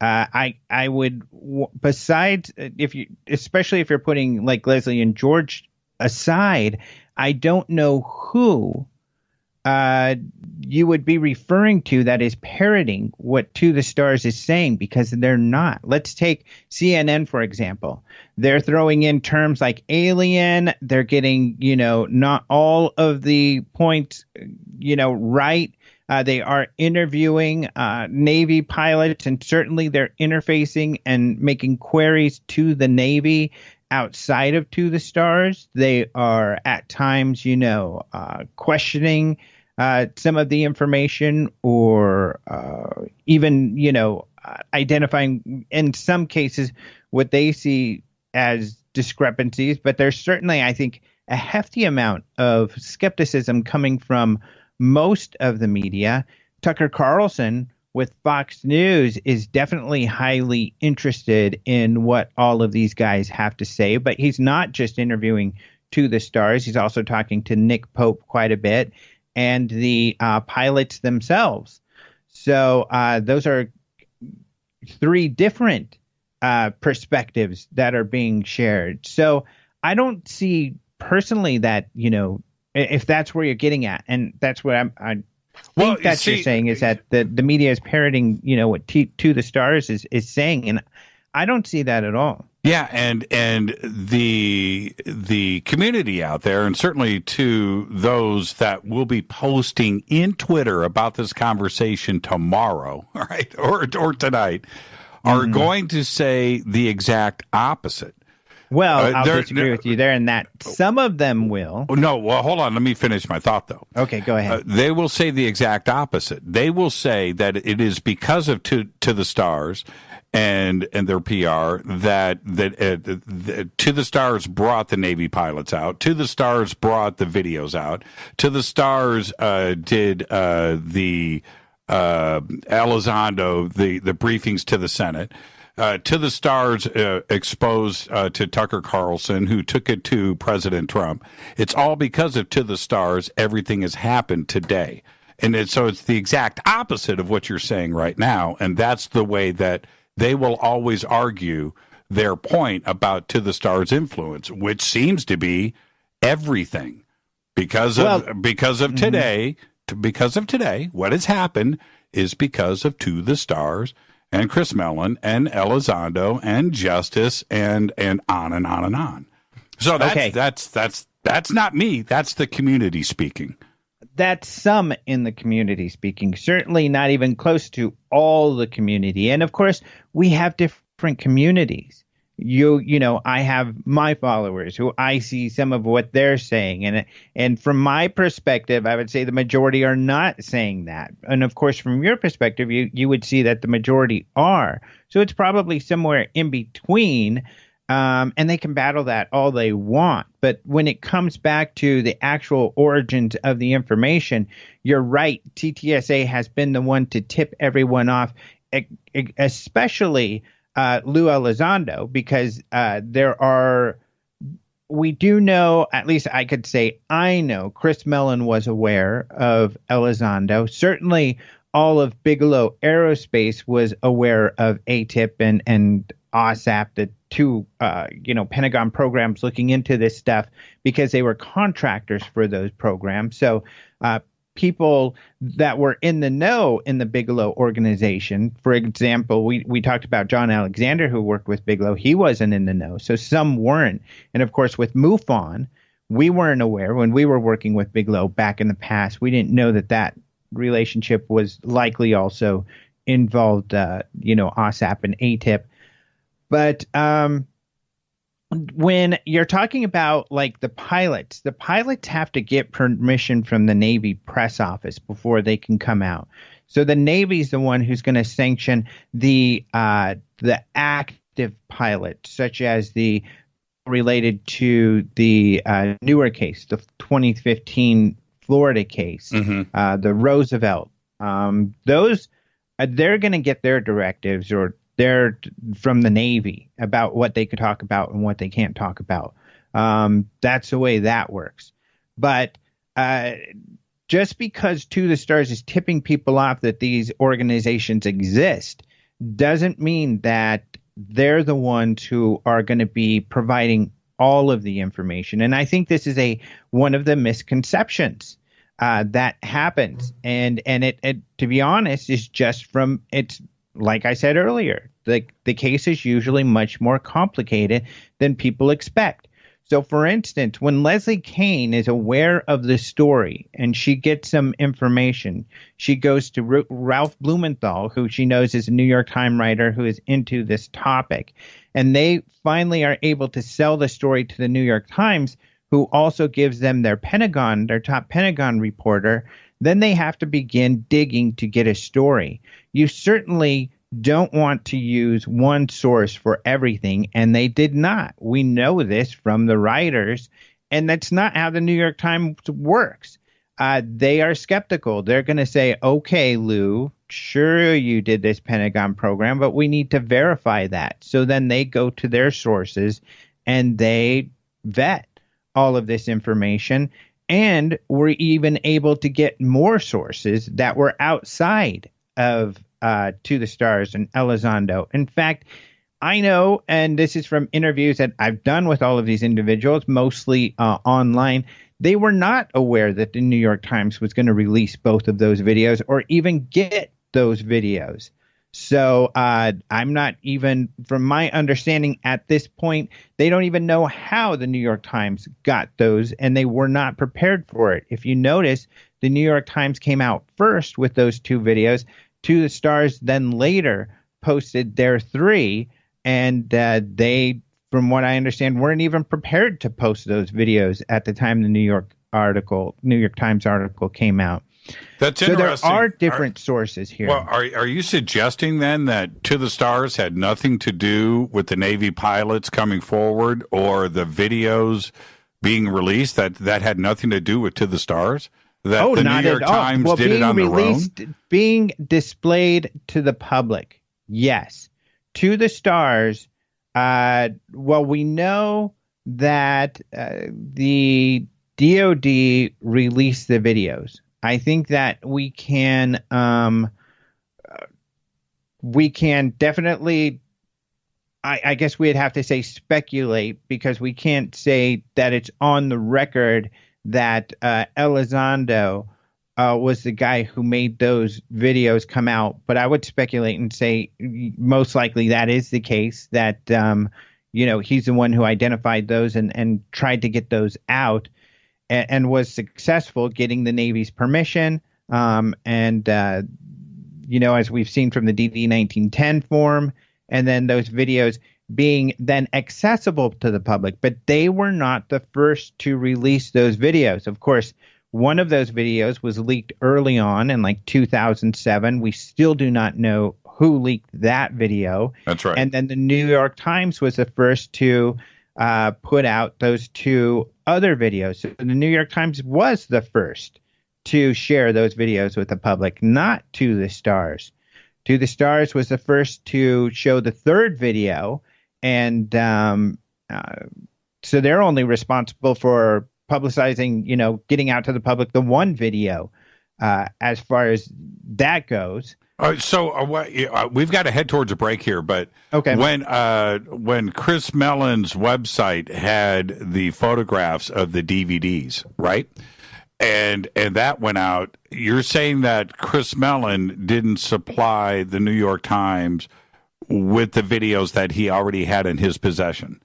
I would, besides, especially if you're putting like Leslie and George aside, I don't know who you would be referring to that is parroting what To the Stars is saying, because they're not. Let's take CNN, for example. They're throwing in terms like alien. They're getting, not all of the points, right. They are interviewing Navy pilots, and certainly they're interfacing and making queries to the Navy outside of To the Stars. They are at times, questioning some of the information, or even, identifying in some cases what they see as discrepancies. But there's certainly, I think, a hefty amount of skepticism coming from most of the media. Tucker Carlson with Fox News is definitely highly interested in what all of these guys have to say, but he's not just interviewing To the Stars. He's also talking to Nick Pope quite a bit, and the pilots themselves. So those are three different perspectives that are being shared. So I don't see personally that, if that's where you're getting at, and that's what I think that you're saying, is that the media is parroting, what To the Stars is saying, and I don't see that at all.
Yeah, and the community out there, and certainly to those that will be posting in Twitter about this conversation tomorrow, right, or tonight, are going to say the exact opposite.
Well, I'll disagree with you there in that some of them will.
No, well, hold on. Let me finish my thought, though.
Okay, go ahead.
They will say the exact opposite. They will say that it is because of To the Stars and their PR that To the Stars brought the Navy pilots out. To the Stars brought the videos out. To the Stars did the Elizondo, the briefings to the Senate. To the Stars exposed to Tucker Carlson, who took it to President Trump. It's all because of To the Stars. Everything has happened today. And so it's the exact opposite of what you're saying right now. And that's the way that they will always argue their point about To the Stars' influence, which seems to be everything. Because of today, what has happened is because of To the Stars and Chris Mellon and Elizondo and Justice and on and on and on. So that's not me. That's the community speaking.
That's some in the community speaking. Certainly not even close to all the community. And of course, we have different communities. I have my followers who I see some of what they're saying. And from my perspective, I would say the majority are not saying that. And of course, from your perspective, you would see that the majority are. So it's probably somewhere in between. And they can battle that all they want. But when it comes back to the actual origins of the information, you're right. TTSA has been the one to tip everyone off, especially Lou Elizondo, because we do know, at least I could say I know, Chris Mellon was aware of Elizondo. Certainly all of Bigelow Aerospace was aware of ATIP and OSAP, the two Pentagon programs looking into this stuff, because they were contractors for those programs. So people that were in the know in the Bigelow organization, for example, we talked about John Alexander, who worked with Bigelow. He wasn't in the know, so some weren't. And of course, with MUFON, we weren't aware when we were working with Bigelow back in the past. We didn't know that relationship was likely also involved, OSAP and ATIP. But when you're talking about like the pilots have to get permission from the Navy press office before they can come out. So the Navy's the one who's going to sanction the active pilots, such as the related to the newer case, the 2015 Florida case, the Roosevelt. Those they're going to get their directives, or they're from the Navy, about what they could talk about and what they can't talk about. That's the way that works. But just because To the Stars is tipping people off that these organizations exist doesn't mean that they're the ones who are going to be providing all of the information. And I think this is one of the misconceptions that happens. And it to be honest, is just from it's like I said earlier, the case is usually much more complicated than people expect. So, for instance, when Leslie Kean is aware of the story and she gets some information, she goes to Ralph Blumenthal, who she knows is a New York Times writer who is into this topic. And they finally are able to sell the story to the New York Times, who also gives them their top Pentagon reporter. Then they have to begin digging to get a story. You certainly don't want to use one source for everything, and they did not. We know this from the writers, and that's not how the New York Times works. They are skeptical. They're going to say, okay, Lou, sure you did this Pentagon program, but we need to verify that. So then they go to their sources and they vet all of this information, and we're even able to get more sources that were outside of To the Stars and Elizondo. In fact, I know, and this is from interviews that I've done with all of these individuals, mostly online, they were not aware that the New York Times was going to release both of those videos or even get those videos. So I'm not even, from my understanding at this point, they don't even know how the New York Times got those, and they were not prepared for it. If you notice, the New York Times came out first with those 2 videos. To the Stars then later posted their 3, and they, from what I understand, weren't even prepared to post those videos at the time the New York Times article came out.
That's
so
interesting.
There are different sources here.
Well, are you suggesting then that To the Stars had nothing to do with the Navy pilots coming forward or the videos being released, that had nothing to do with To the Stars? That the New York Times did it on their own?
Being displayed to the public, yes. To the Stars, we know that the DOD released the videos. I think that we can definitely, I guess we'd have to say speculate, because we can't say that it's on the record that Elizondo was the guy who made those videos come out. But I would speculate and say most likely that is the case, that, he's the one who identified those and tried to get those out and was successful getting the Navy's permission. As we've seen from the DD 1910 form, and then those videos being then accessible to the public, but they were not the first to release those videos. Of course, one of those videos was leaked early on in 2007. We still do not know who leaked that video.
That's right.
And then the New York Times was the first to put out those 2 other videos. So the New York Times was the first to share those videos with the public, not To the Stars. To the Stars was the first to show the 3rd video, and so they're only responsible for publicizing, getting out to the public the 1 video as far as that goes.
We've got to head towards a break here, but
okay.
When Chris Mellon's website had the photographs of the DVDs, right? And that went out, you're saying that Chris Mellon didn't supply the New York Times with the videos that he already had in his possession?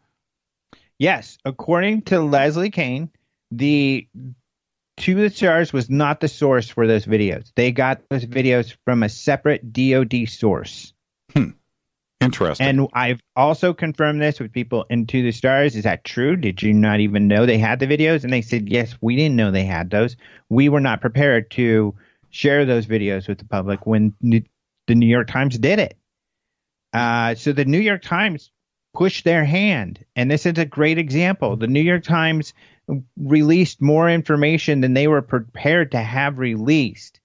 Yes. According to Leslie Kean, the To the Stars was not the source for those videos. They got those videos from a separate DOD source.
Interesting.
And I've also confirmed this with people in To the Stars. Is that true? Did you not even know they had the videos? And they said, yes, we didn't know they had those. We were not prepared to share those videos with the public when the New York Times did it. So the New York Times pushed their hand. And this is a great example. The New York Times released more information than they were prepared to have released.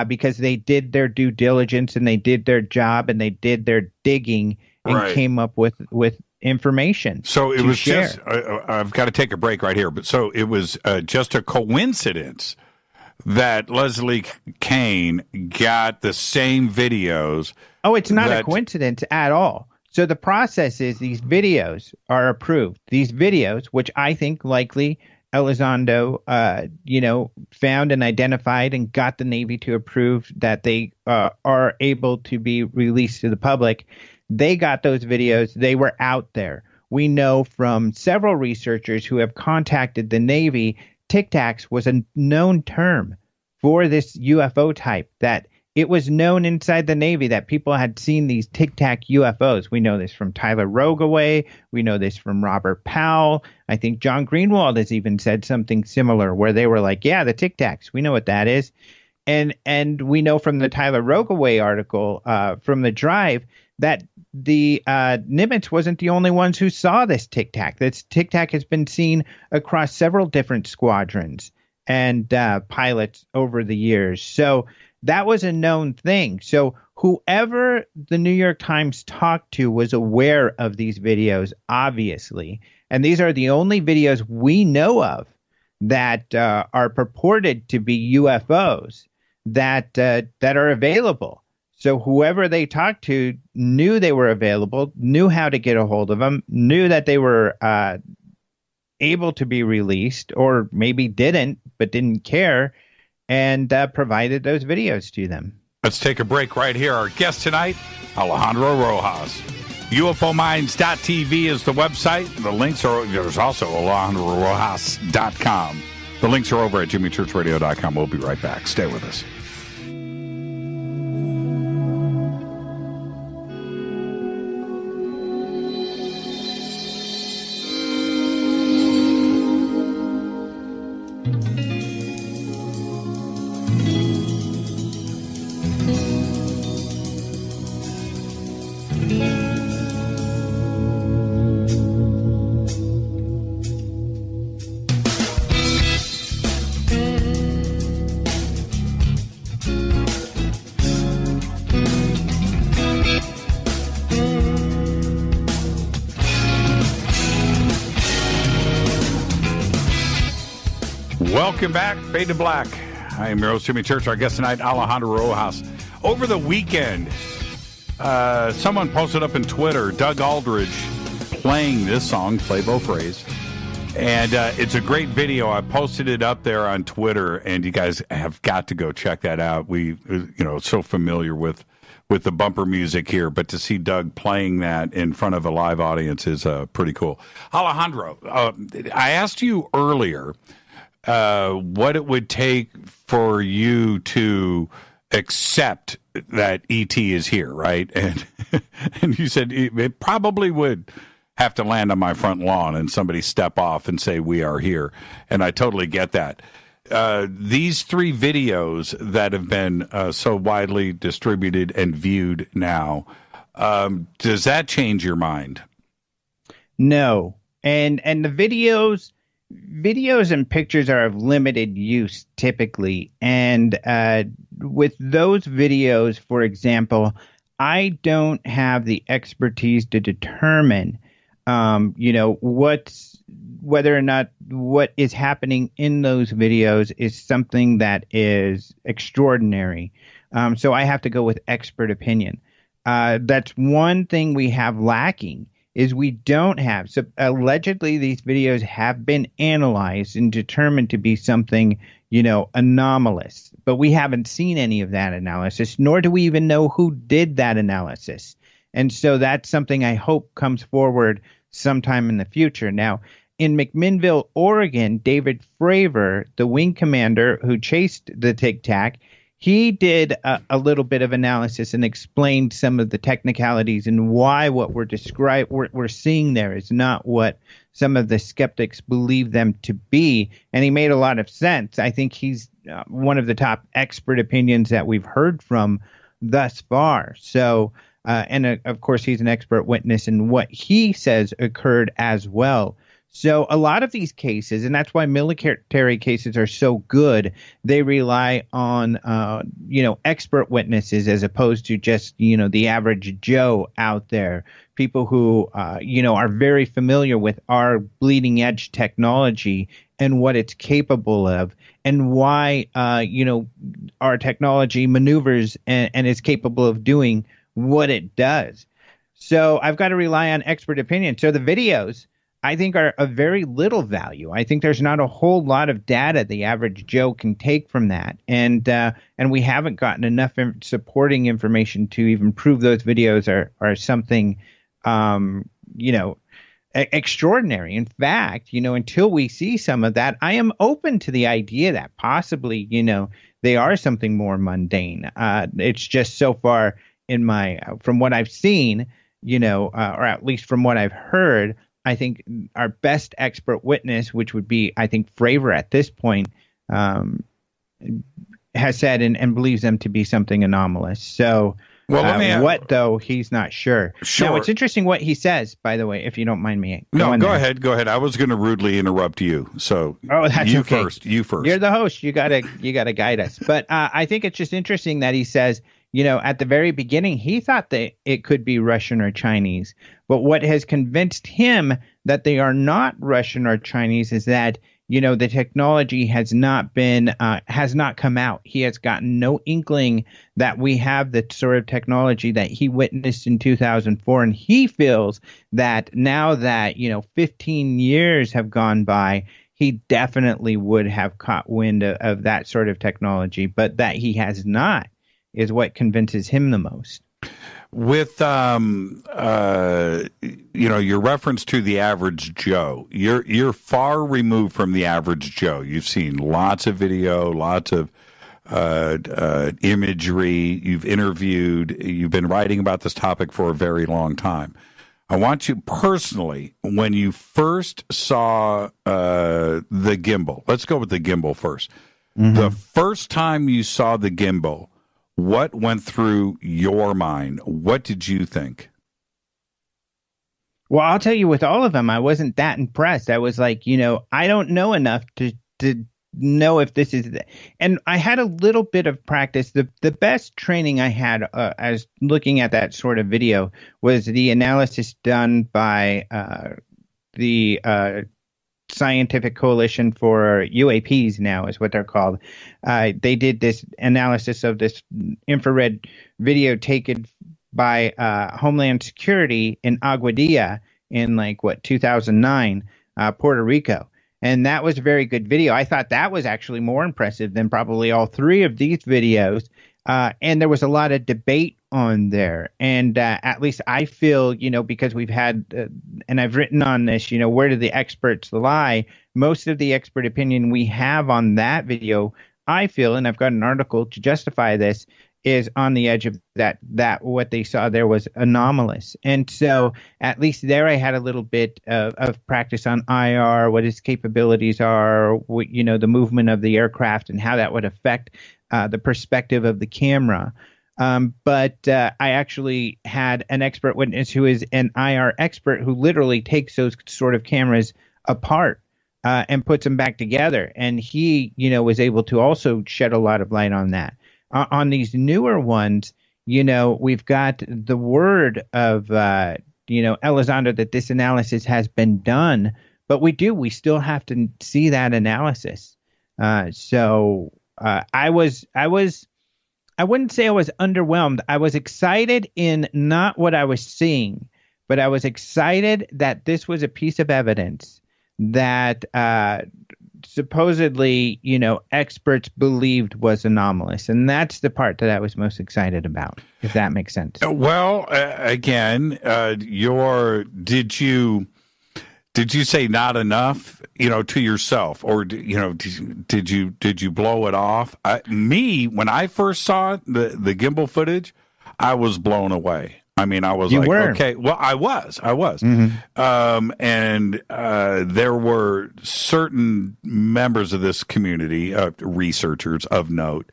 Because they did their due diligence and they did their job and they did their digging and came up with information.
So it was just, I've got to take a break right here, but so it was just a coincidence that Leslie Kane got the same videos.
Oh, it's not a coincidence at all. So the process is these videos are approved. These videos, which I think likely Elizondo, found and identified and got the Navy to approve that they are able to be released to the public. They got those videos. They were out there. We know from several researchers who have contacted the Navy, Tic Tacs was a known term for this UFO type, that it was known inside the Navy that people had seen these Tic Tac UFOs. We know this from Tyler Rogaway. We know this from Robert Powell. I think John Greenwald has even said something similar where they were like, yeah, the Tic Tacs, we know what that is. And we know from the Tyler Rogaway article from The Drive that the Nimitz wasn't the only ones who saw this Tic Tac. This Tic Tac has been seen across several different squadrons and pilots over the years. So that was a known thing. So whoever the New York Times talked to was aware of these videos, obviously. And these are the only videos we know of that are purported to be UFOs that are available. So whoever they talked to knew they were available, knew how to get a hold of them, knew that they were able to be released, or maybe didn't, but didn't care, and provided those videos to them.
Let's take a break right here. Our guest tonight, Alejandro Rojas. UFOminds.tv is the website. The links are, there's also AlejandroRojas.com. The links are over at JimmyChurchRadio.com. We'll be right back. Stay with us. Welcome back, Fade to Black. I am your host, Jimmy Church. Our guest tonight, Alejandro Rojas. Over the weekend, someone posted up in Twitter, Doug Aldridge playing this song, Flavor Phrase. And it's a great video. I posted it up there on Twitter, and you guys have got to go check that out. We, so familiar with the bumper music here, but to see Doug playing that in front of a live audience is pretty cool. Alejandro, I asked you earlier what it would take for you to accept that ET is here, right? And you said it probably would have to land on my front lawn and somebody step off and say, we are here. And I totally get that. These three videos that have been so widely distributed and viewed now, does that change your mind?
No. And the videos and pictures are of limited use typically. And with those videos, for example, I don't have the expertise to determine, whether or not what is happening in those videos is something that is extraordinary. So I have to go with expert opinion. That's one thing we have lacking. Is we don't have. So allegedly, these videos have been analyzed and determined to be something, anomalous. But we haven't seen any of that analysis, nor do we even know who did that analysis. And so that's something I hope comes forward sometime in the future. Now, in McMinnville, Oregon, David Fravor, the wing commander who chased the Tic Tac, he did a little bit of analysis and explained some of the technicalities and why what we're seeing there is not what some of the skeptics believe them to be. And he made a lot of sense. I think he's one of the top expert opinions that we've heard from thus far. So, of course, he's an expert witness in what he says occurred as well. So a lot of these cases, and that's why military cases are so good, they rely on, expert witnesses as opposed to just, the average Joe out there, people who, are very familiar with our bleeding edge technology and what it's capable of and why, our technology maneuvers and is capable of doing what it does. So I've got to rely on expert opinion. So the videos, I think, are of very little value. I think there's not a whole lot of data the average Joe can take from that, and we haven't gotten enough supporting information to even prove those videos are something, extraordinary. In fact, until we see some of that, I am open to the idea that possibly, they are something more mundane. It's just so far from what I've seen, or at least from what I've heard, I think our best expert witness, which would be, I think, Fravor at this point, has said and believes them to be something anomalous. So what, though, he's not sure.
Sure.
Now, it's interesting what he says, by the way, if you don't mind me.
Go ahead. I was going to rudely interrupt you. So
that's
you
okay.
first. You first.
You're the host. You gotta guide us. But I think it's just interesting that he says, at the very beginning, he thought that it could be Russian or Chinese. But what has convinced him that they are not Russian or Chinese is that, the technology has not come out. He has gotten no inkling that we have the sort of technology that he witnessed in 2004. And he feels that now that, 15 years have gone by, he definitely would have caught wind of that sort of technology, but that he has not is what convinces him the most.
With your reference to the average Joe, you're far removed from the average Joe. You've seen lots of video, lots of imagery. You've interviewed. You've been writing about this topic for a very long time. I want you personally, when you first saw the gimbal, let's go with the gimbal first. Mm-hmm. The first time you saw the gimbal, what went through your mind? What did you think?
Well, I'll tell you, with all of them, I wasn't that impressed. I was like, I don't know enough to know if this is and I had a little bit of practice. The best training I had as looking at that sort of video was the analysis done by the Scientific Coalition for UAPs, now is what they're called. They did this analysis of this infrared video taken by Homeland Security in Aguadilla in 2009, Puerto Rico. And that was a very good video. I thought that was actually more impressive than probably all three of these videos. And there was a lot of debate on there. And at least I feel, because we've had, and I've written on this, where do the experts lie? Most of the expert opinion we have on that video, I feel, and I've got an article to justify this, is on the edge of that what they saw there was anomalous. And so at least there I had a little bit of practice on IR, what its capabilities are, the movement of the aircraft and how that would affect the perspective of the camera. But I actually had an expert witness who is an IR expert who literally takes those sort of cameras apart and puts them back together. And he, was able to also shed a lot of light on that. On these newer ones, we've got the word of, Elizondo that this analysis has been done, but we still have to see that analysis. So I wouldn't say I was underwhelmed. I was excited in not what I was seeing, but I was excited that this was a piece of evidence that supposedly, experts believed was anomalous. And that's the part that I was most excited about, if that makes sense.
Well, again, did you say not enough, to yourself, or did you blow it off? When I first saw the gimbal footage, I was blown away. I mean, I was okay. Well, I was. Mm-hmm. And there were certain members of this community, researchers of note,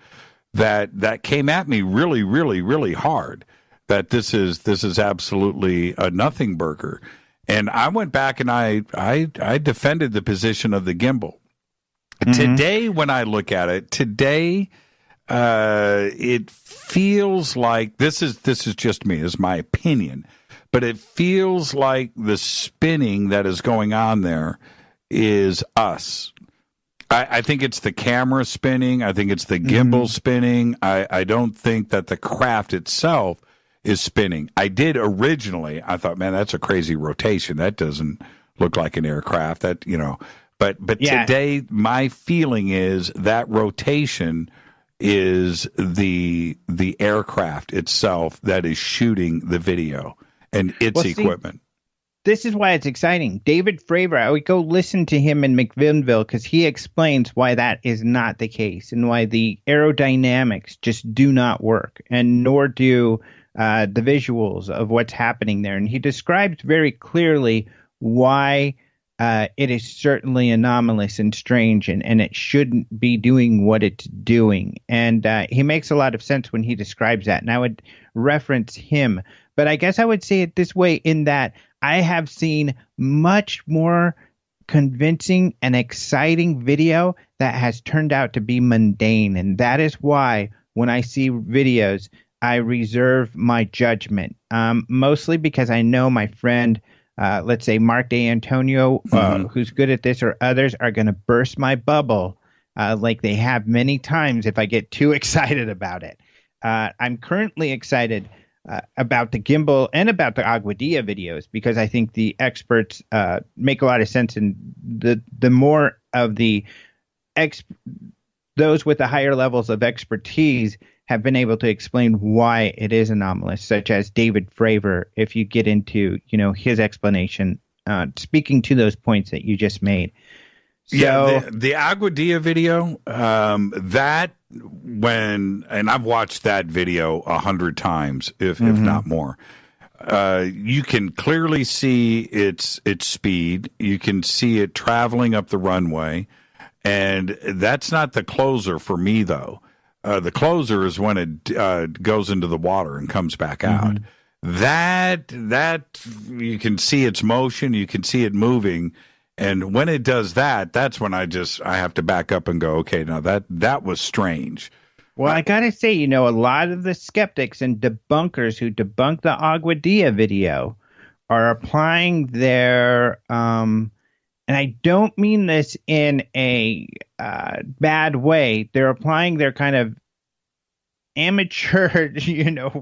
that came at me really, really, really hard. That this is absolutely a nothing burger. And I went back and I defended the position of the gimbal. Today, when I look at it, it feels like this is just me, this is my opinion, but it feels like the spinning that is going on there is us. I think it's the camera spinning. I think it's the gimbal spinning. I don't think that the craft itself is spinning. I did originally. I thought, man, that's a crazy rotation. That doesn't look like an aircraft. That, you know, but yeah. Today my feeling is that rotation is the aircraft itself that is shooting the video and its equipment.
This is why it's exciting. David Fravor, I would go listen to him in McMinnville because he explains why that is not the case and why the aerodynamics just do not work, and nor do the visuals of what's happening there. And he describes very clearly why it is certainly anomalous and strange, and it shouldn't be doing what it's doing. And he makes a lot of sense when he describes that. And I would reference him. But I guess I would say it this way, in that I have seen much more convincing and exciting video that has turned out to be mundane. And that is why when I see videos, I reserve my judgment, mostly because I know my friend, let's say Mark D'Antonio, who's good at this, or others are going to burst my bubble like they have many times if I get too excited about it. I'm currently excited about the gimbal and about the Aguadilla videos because I think the experts make a lot of sense, and the more of the those with the higher levels of expertise have been able to explain why it is anomalous, such as David Fravor, if you get into, his explanation, speaking to those points that you just made. So,
yeah, the Aguadilla video, and I've watched that video 100 times, if not more. You can clearly see its speed. You can see it traveling up the runway, and that's not the closer for me, though. The closer is when it goes into the water and comes back out. That you can see its motion, you can see it moving, and when it does that, that's when I have to back up and go, okay, now that was strange.
Well, I gotta say, a lot of the skeptics and debunkers who debunk the Aguadilla video are applying their and I don't mean this in a bad way. They're applying their kind of amateur,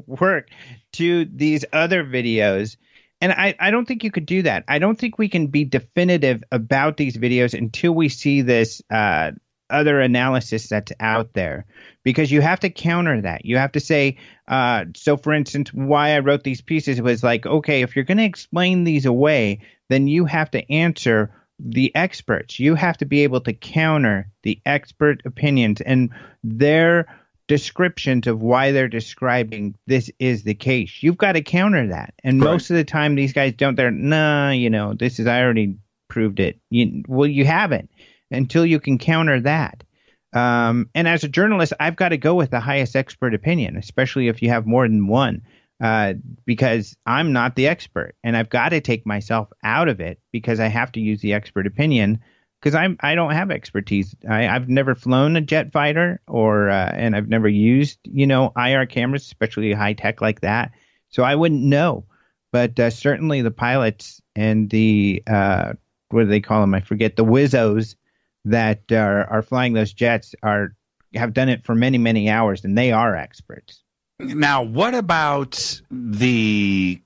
work to these other videos. And I don't think you could do that. I don't think we can be definitive about these videos until we see this other analysis that's out there, because you have to counter that. You have to say, so for instance, why I wrote these pieces was like, okay, if you're going to explain these away, then you have to answer the experts. You have to be able to counter the expert opinions and their descriptions of why they're describing this is the case. You've got to counter that. And most of the time these guys don't. They're, this is, I already proved it. You haven't until you can counter that. And as a journalist, I've got to go with the highest expert opinion, especially if you have more than one. Because I'm not the expert, and I've got to take myself out of it because I have to use the expert opinion because I don't have expertise. I've never flown a jet fighter and I've never used, IR cameras, especially high tech like that. So I wouldn't know, but certainly the pilots and the, what do they call them? I forget, the Wizzos that are flying those jets have done it for many, many hours, and they are experts.
Now, what about the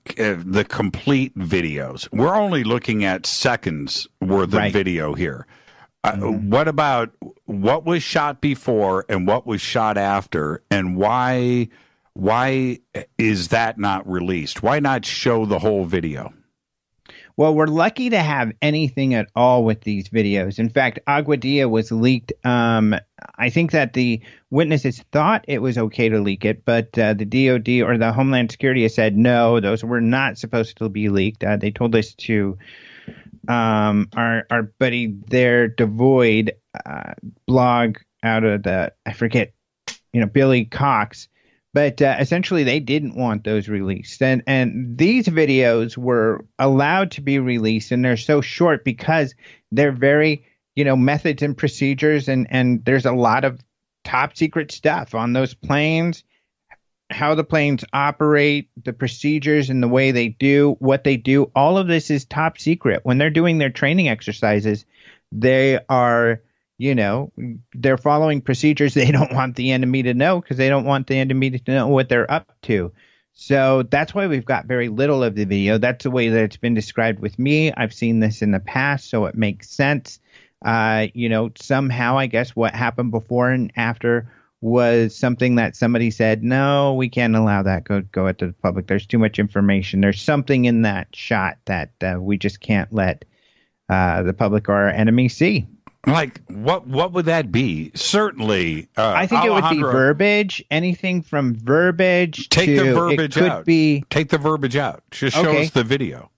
complete videos? We're only looking at seconds worth of video here. What about what was shot before and what was shot after, and why is that not released? Why not show the whole video?
Well, we're lucky to have anything at all with these videos. In fact, Aguadilla was leaked. I think that the witnesses thought it was okay to leak it, but the DOD or the Homeland Security has said, no, those were not supposed to be leaked. They told us to our buddy there, Devoid, blog out of I forget, Billy Cox, But essentially, they didn't want those released, and these videos were allowed to be released, and they're so short because they're very, methods and procedures, and there's a lot of top secret stuff on those planes, how the planes operate, the procedures, and the way they do what they do. All of this is top secret. When they're doing their training exercises, they are, they're following procedures they don't want the enemy to know, because they don't want the enemy to know what they're up to. So that's why we've got very little of the video. That's the way that it's been described with me. I've seen this in the past, so it makes sense. Somehow, I guess what happened before and after was something that somebody said, no, we can't allow that go out to the public. There's too much information. There's something in that shot that we just can't let the public or our enemies see.
Like, what would that be? Certainly,
I think
Alejandro,
it would be verbiage. Anything from verbiage
take
to
the verbiage
it could
out.
Take
the verbiage out. Just show us the video.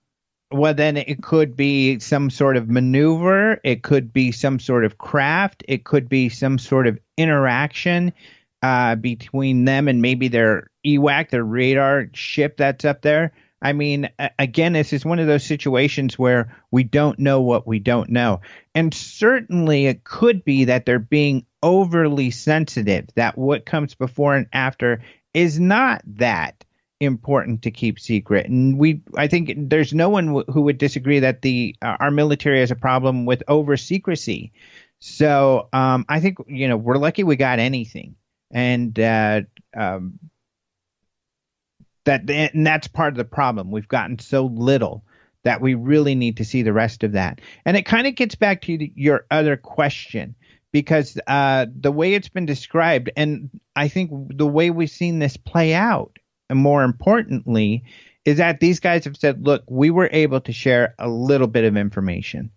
Well, then it could be some sort of maneuver. It could be some sort of craft. It could be some sort of interaction between them and maybe their EWAC, their radar ship that's up there. I mean, again, this is one of those situations where we don't know what we don't know. And certainly it could be that they're being overly sensitive, that what comes before and after is not that important to keep secret. And I think there's no one who would disagree that our military has a problem with over secrecy. So I think, we're lucky we got anything. And that's part of the problem. We've gotten so little that we really need to see the rest of that. And it kind of gets back to your other question, because the way it's been described, and I think the way we've seen this play out, and more importantly, is that these guys have said, look, we were able to share a little bit of information,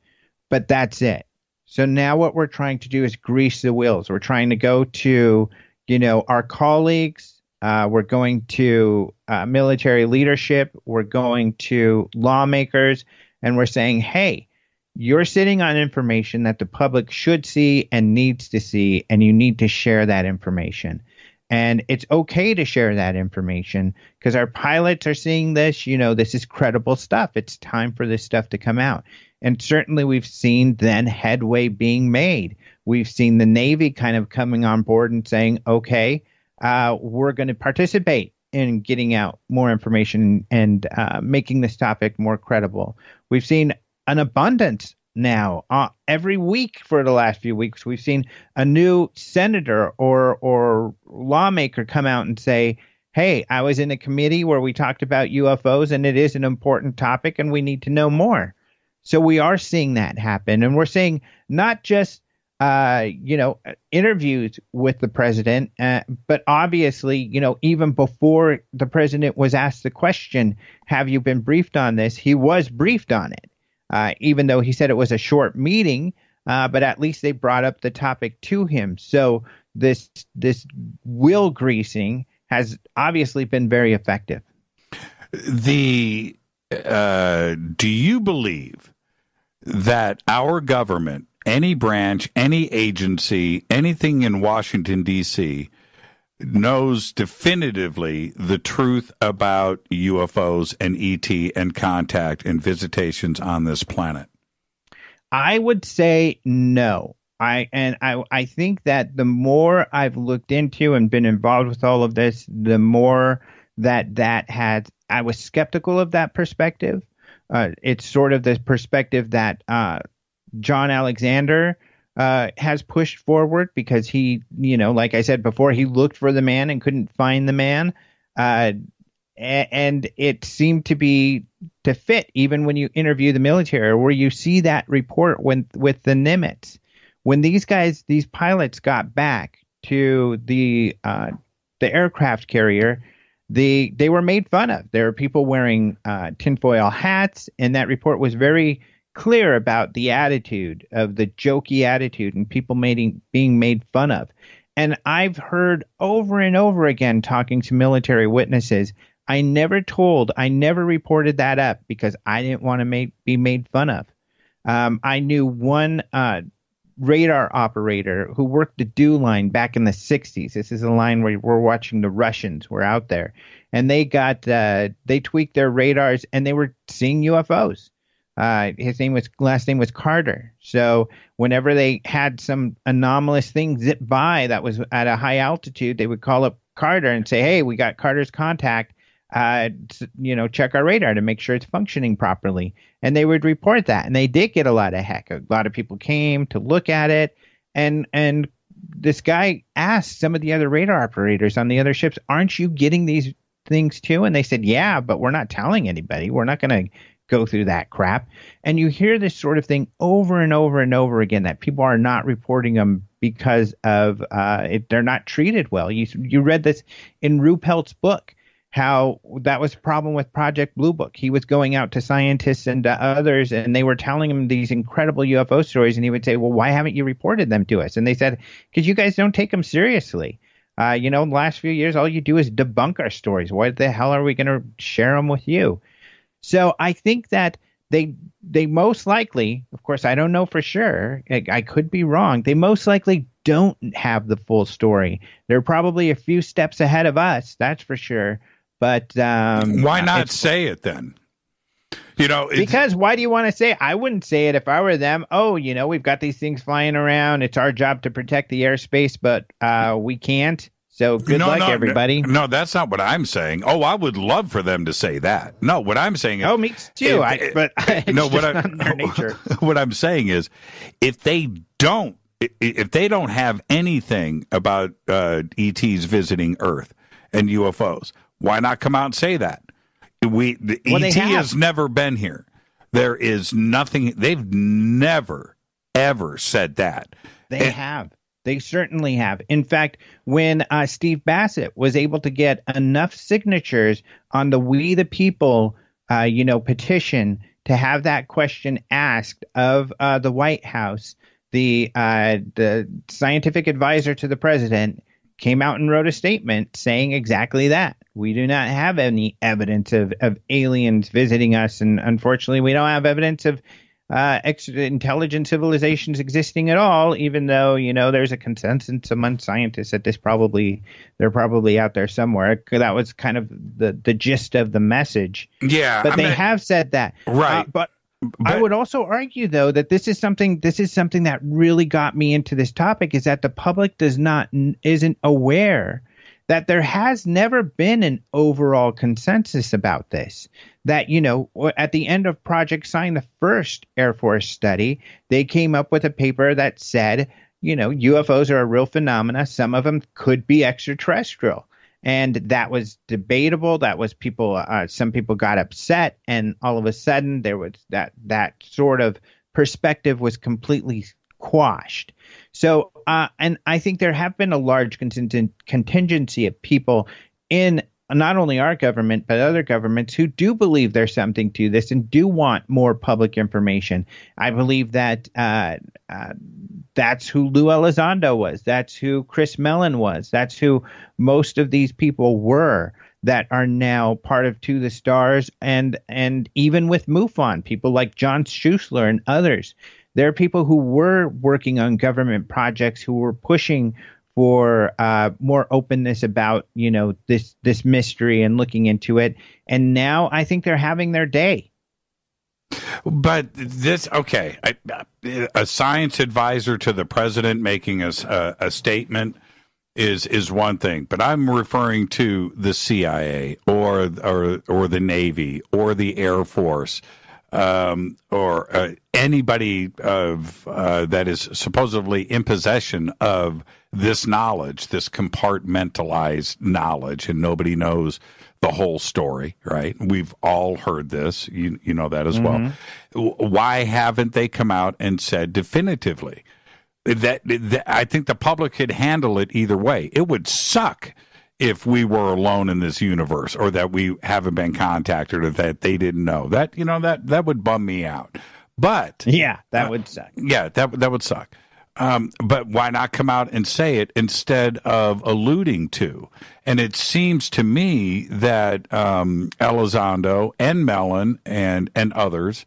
but that's it. So now what we're trying to do is grease the wheels. We're trying to go to, our colleagues. We're going to military leadership. We're going to lawmakers, and we're saying, hey, you're sitting on information that the public should see and needs to see, and you need to share that information. And it's okay to share that information because our pilots are seeing this. This is credible stuff. It's time for this stuff to come out. And certainly we've seen then headway being made. We've seen the Navy kind of coming on board and saying, okay, we're going to participate in getting out more information and making this topic more credible. We've seen an abundance now. Every week for the last few weeks, we've seen a new senator or lawmaker come out and say, hey, I was in a committee where we talked about UFOs, and it is an important topic, and we need to know more. So we are seeing that happen. And we're seeing not just interviews with the president, but obviously, even before the president was asked the question, have you been briefed on this? He was briefed on it, even though he said it was a short meeting, but at least they brought up the topic to him. So this wheel greasing has obviously been very effective.
Do you believe that our government, any branch, any agency, anything in Washington, D.C., knows definitively the truth about UFOs and ET and contact and visitations on this planet?
I would say no. I think that the more I've looked into and been involved with all of this, the more that had, I was skeptical of that perspective. It's sort of the perspective that John Alexander has pushed forward because he, like I said before, he looked for the man and couldn't find the man. And it seemed to fit even when you interview the military, or where you see that report with the Nimitz. When these pilots got back to the aircraft carrier, they were made fun of. There were people wearing tinfoil hats, and that report was very clear about the attitude of the jokey attitude and people being made fun of. And I've heard over and over again, talking to military witnesses, I never reported that up because I didn't want to be made fun of. I knew one radar operator who worked the DEW line back in the 60s. This is a line where we're watching the Russians were out there, and they tweaked their radars and they were seeing UFOs. His last name was Carter. So whenever they had some anomalous thing zip by that was at a high altitude, they would call up Carter and say, "Hey, we got Carter's contact. Check our radar to make sure it's functioning properly." And they would report that. And they did get a lot of heck. A lot of people came to look at it. And this guy asked some of the other radar operators on the other ships, "Aren't you getting these things too?" And they said, "Yeah, but we're not telling anybody. We're not going to go through that crap." And you hear this sort of thing over and over and over again, that people are not reporting them because of they're not treated well. You read this in Ruppelt's book, how that was a problem with Project Blue Book. He was going out to scientists and others, and they were telling him these incredible UFO stories, and he would say, "Well, why haven't you reported them to us?" And they said, "Because you guys don't take them seriously. The last few years, all you do is debunk our stories. Why the hell are we going to share them with you?" So I think that they most likely, of course, I don't know for sure, I could be wrong, they most likely don't have the full story. They're probably a few steps ahead of us, that's for sure. But
why not say it then?
Because why do you want to say it? I wouldn't say it if I were them. "Oh, we've got these things flying around. It's our job to protect the airspace, but we can't. So good luck, everybody."
No, that's not what I'm saying. Oh, I would love for them to say that. No, what I'm saying is...
Oh, me too. But it's not in their nature.
What I'm saying is, if they don't have anything about ETs visiting Earth and UFOs, why not come out and say that? ET has never been here. There is nothing. They've never, ever said that.
They have. They certainly have. In fact, when Steve Bassett was able to get enough signatures on the We the People, petition to have that question asked of the White House, the scientific advisor to the president came out and wrote a statement saying exactly that. We do not have any evidence of aliens visiting us, and unfortunately, we don't have evidence of extra intelligent civilizations existing at all, even though, there's a consensus among scientists that they're probably out there somewhere. That was kind of the gist of the message.
Yeah.
But they have said that.
Right.
But I would also argue, though, that this is something that really got me into this topic, is that the public isn't aware that there has never been an overall consensus about this. That, at the end of Project Sign, the first Air Force study, they came up with a paper that said, UFOs are a real phenomena. Some of them could be extraterrestrial. And that was debatable. That was some people got upset. And all of a sudden, there was that sort of perspective was completely quashed. So, and I think there have been a large contingency of people in not only our government, but other governments who do believe there's something to this and do want more public information. I believe that that's who Lou Elizondo was. That's who Chris Mellon was. That's who most of these people were that are now part of To the Stars. And even with MUFON, people like John Schuessler and others. There are people who were working on government projects who were pushing for more openness about, this mystery and looking into it. And now I think they're having their day.
But a science advisor to the president making a statement is one thing, but I'm referring to the CIA or the Navy or the Air Force. Or anybody that is supposedly in possession of this knowledge, this compartmentalized knowledge, and nobody knows the whole story, right? We've all heard this. You know that as well. Why haven't they come out and said definitively that I think the public could handle it either way? It would suck if we were alone in this universe, or that we haven't been contacted, or that they didn't know. That that would bum me out. But
yeah, that would suck.
Yeah, that would suck. But why not come out and say it instead of alluding to? And it seems to me that Elizondo and Mellon and others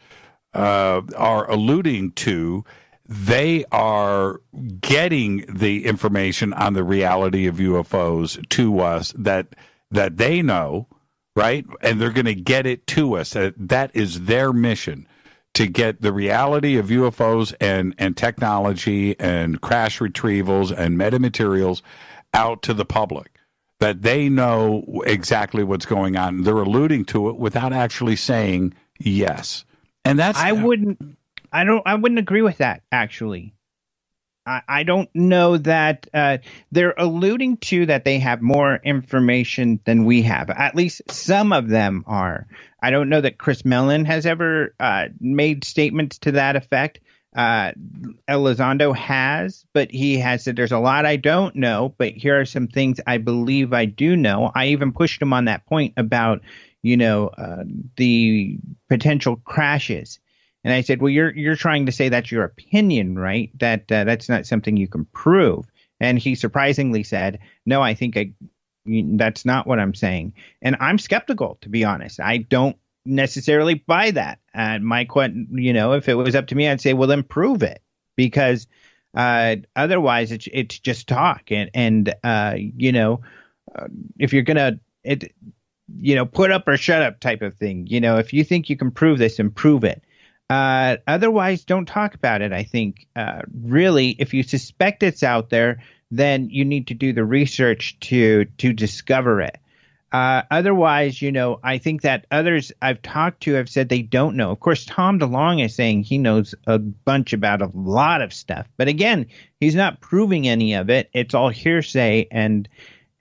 are alluding to they are getting the information on the reality of UFOs to us that they know, right? And they're going to get it to us. That is their mission, to get the reality of UFOs and technology and crash retrievals and metamaterials out to the public, that they know exactly what's going on. They're alluding to it without actually saying yes. And that's
I wouldn't agree with that, actually. I don't know that they're alluding to that they have more information than we have. At least some of them are. I don't know that Chris Mellon has ever made statements to that effect. Elizondo has, but he has said there's a lot I don't know, but here are some things I believe I do know. I even pushed him on that point about, the potential crashes. And I said, well, you're trying to say that's your opinion, right? That's not something you can prove. And he surprisingly said, no, I think that's not what I'm saying. And I'm skeptical, to be honest. I don't necessarily buy that. If it was up to me, I'd say, well, then prove it, because otherwise it's just talk. And if you're gonna put up or shut up type of thing, if you think you can prove this, and prove it. Otherwise, don't talk about it. I think, really, if you suspect it's out there, then you need to do the research to discover it. Otherwise, I think that others I've talked to have said they don't know. Of course, Tom DeLonge is saying he knows a bunch about a lot of stuff. But again, he's not proving any of it. It's all hearsay. And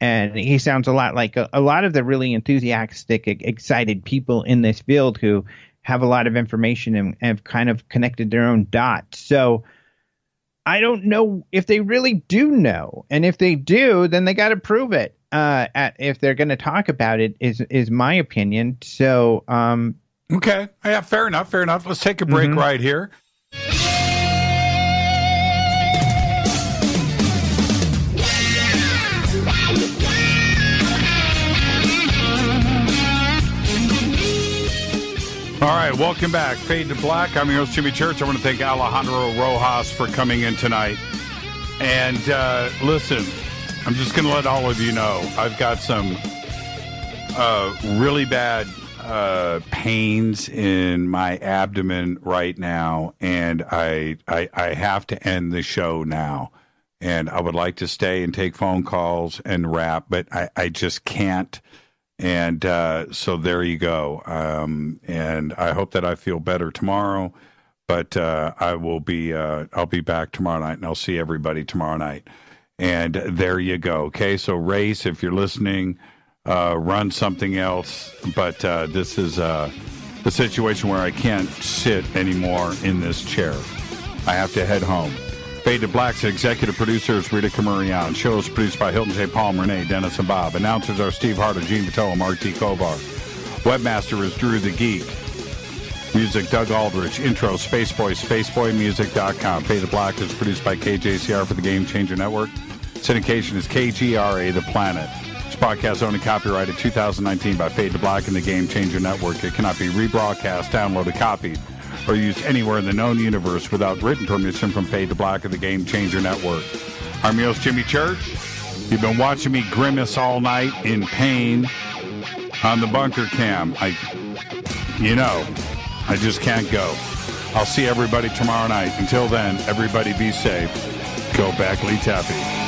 he sounds a lot like a lot of the really enthusiastic, excited people in this field who have a lot of information and have kind of connected their own dots. So I don't know if they really do know. And if they do, then they got to prove it. If they're going to talk about it, is my opinion. So,
okay. Yeah, fair enough. Let's take a break right here. All right, welcome back. Fade to Black. I'm your host, Jimmy Church. I want to thank Alejandro Rojas for coming in tonight. And listen, I'm just going to let all of you know, I've got some really bad pains in my abdomen right now, and I have to end the show now. And I would like to stay and take phone calls and rap, but I just can't. And so there you go. And I hope that I feel better tomorrow. But I'll be back tomorrow night, and I'll see everybody tomorrow night. And there you go. Okay, so Race, if you're listening, run something else. But this is the situation where I can't sit anymore in this chair. I have to head home. Fade to Black's executive producer is Rita Camurian. Show is produced by Hilton J. Palm, Renee, Dennis, and Bob. Announcers are Steve Harder, Gene Vitello, Mark T. Kovar. Webmaster is Drew the Geek. Music, Doug Aldrich. Intro, Spaceboy, spaceboymusic.com. Fade to Black is produced by KJCR for the Game Changer Network. Syndication is KGRA, The Planet. This podcast only copyrighted 2019 by Fade to Black and the Game Changer Network. It cannot be rebroadcast, downloaded, copied, or used anywhere in the known universe without written permission from Fade to Black of the Game Changer Network. I'm your host, Jimmy Church. You've been watching me grimace all night in pain on the bunker cam. I just can't go. I'll see everybody tomorrow night. Until then, everybody be safe. Go back, Lee Taffy.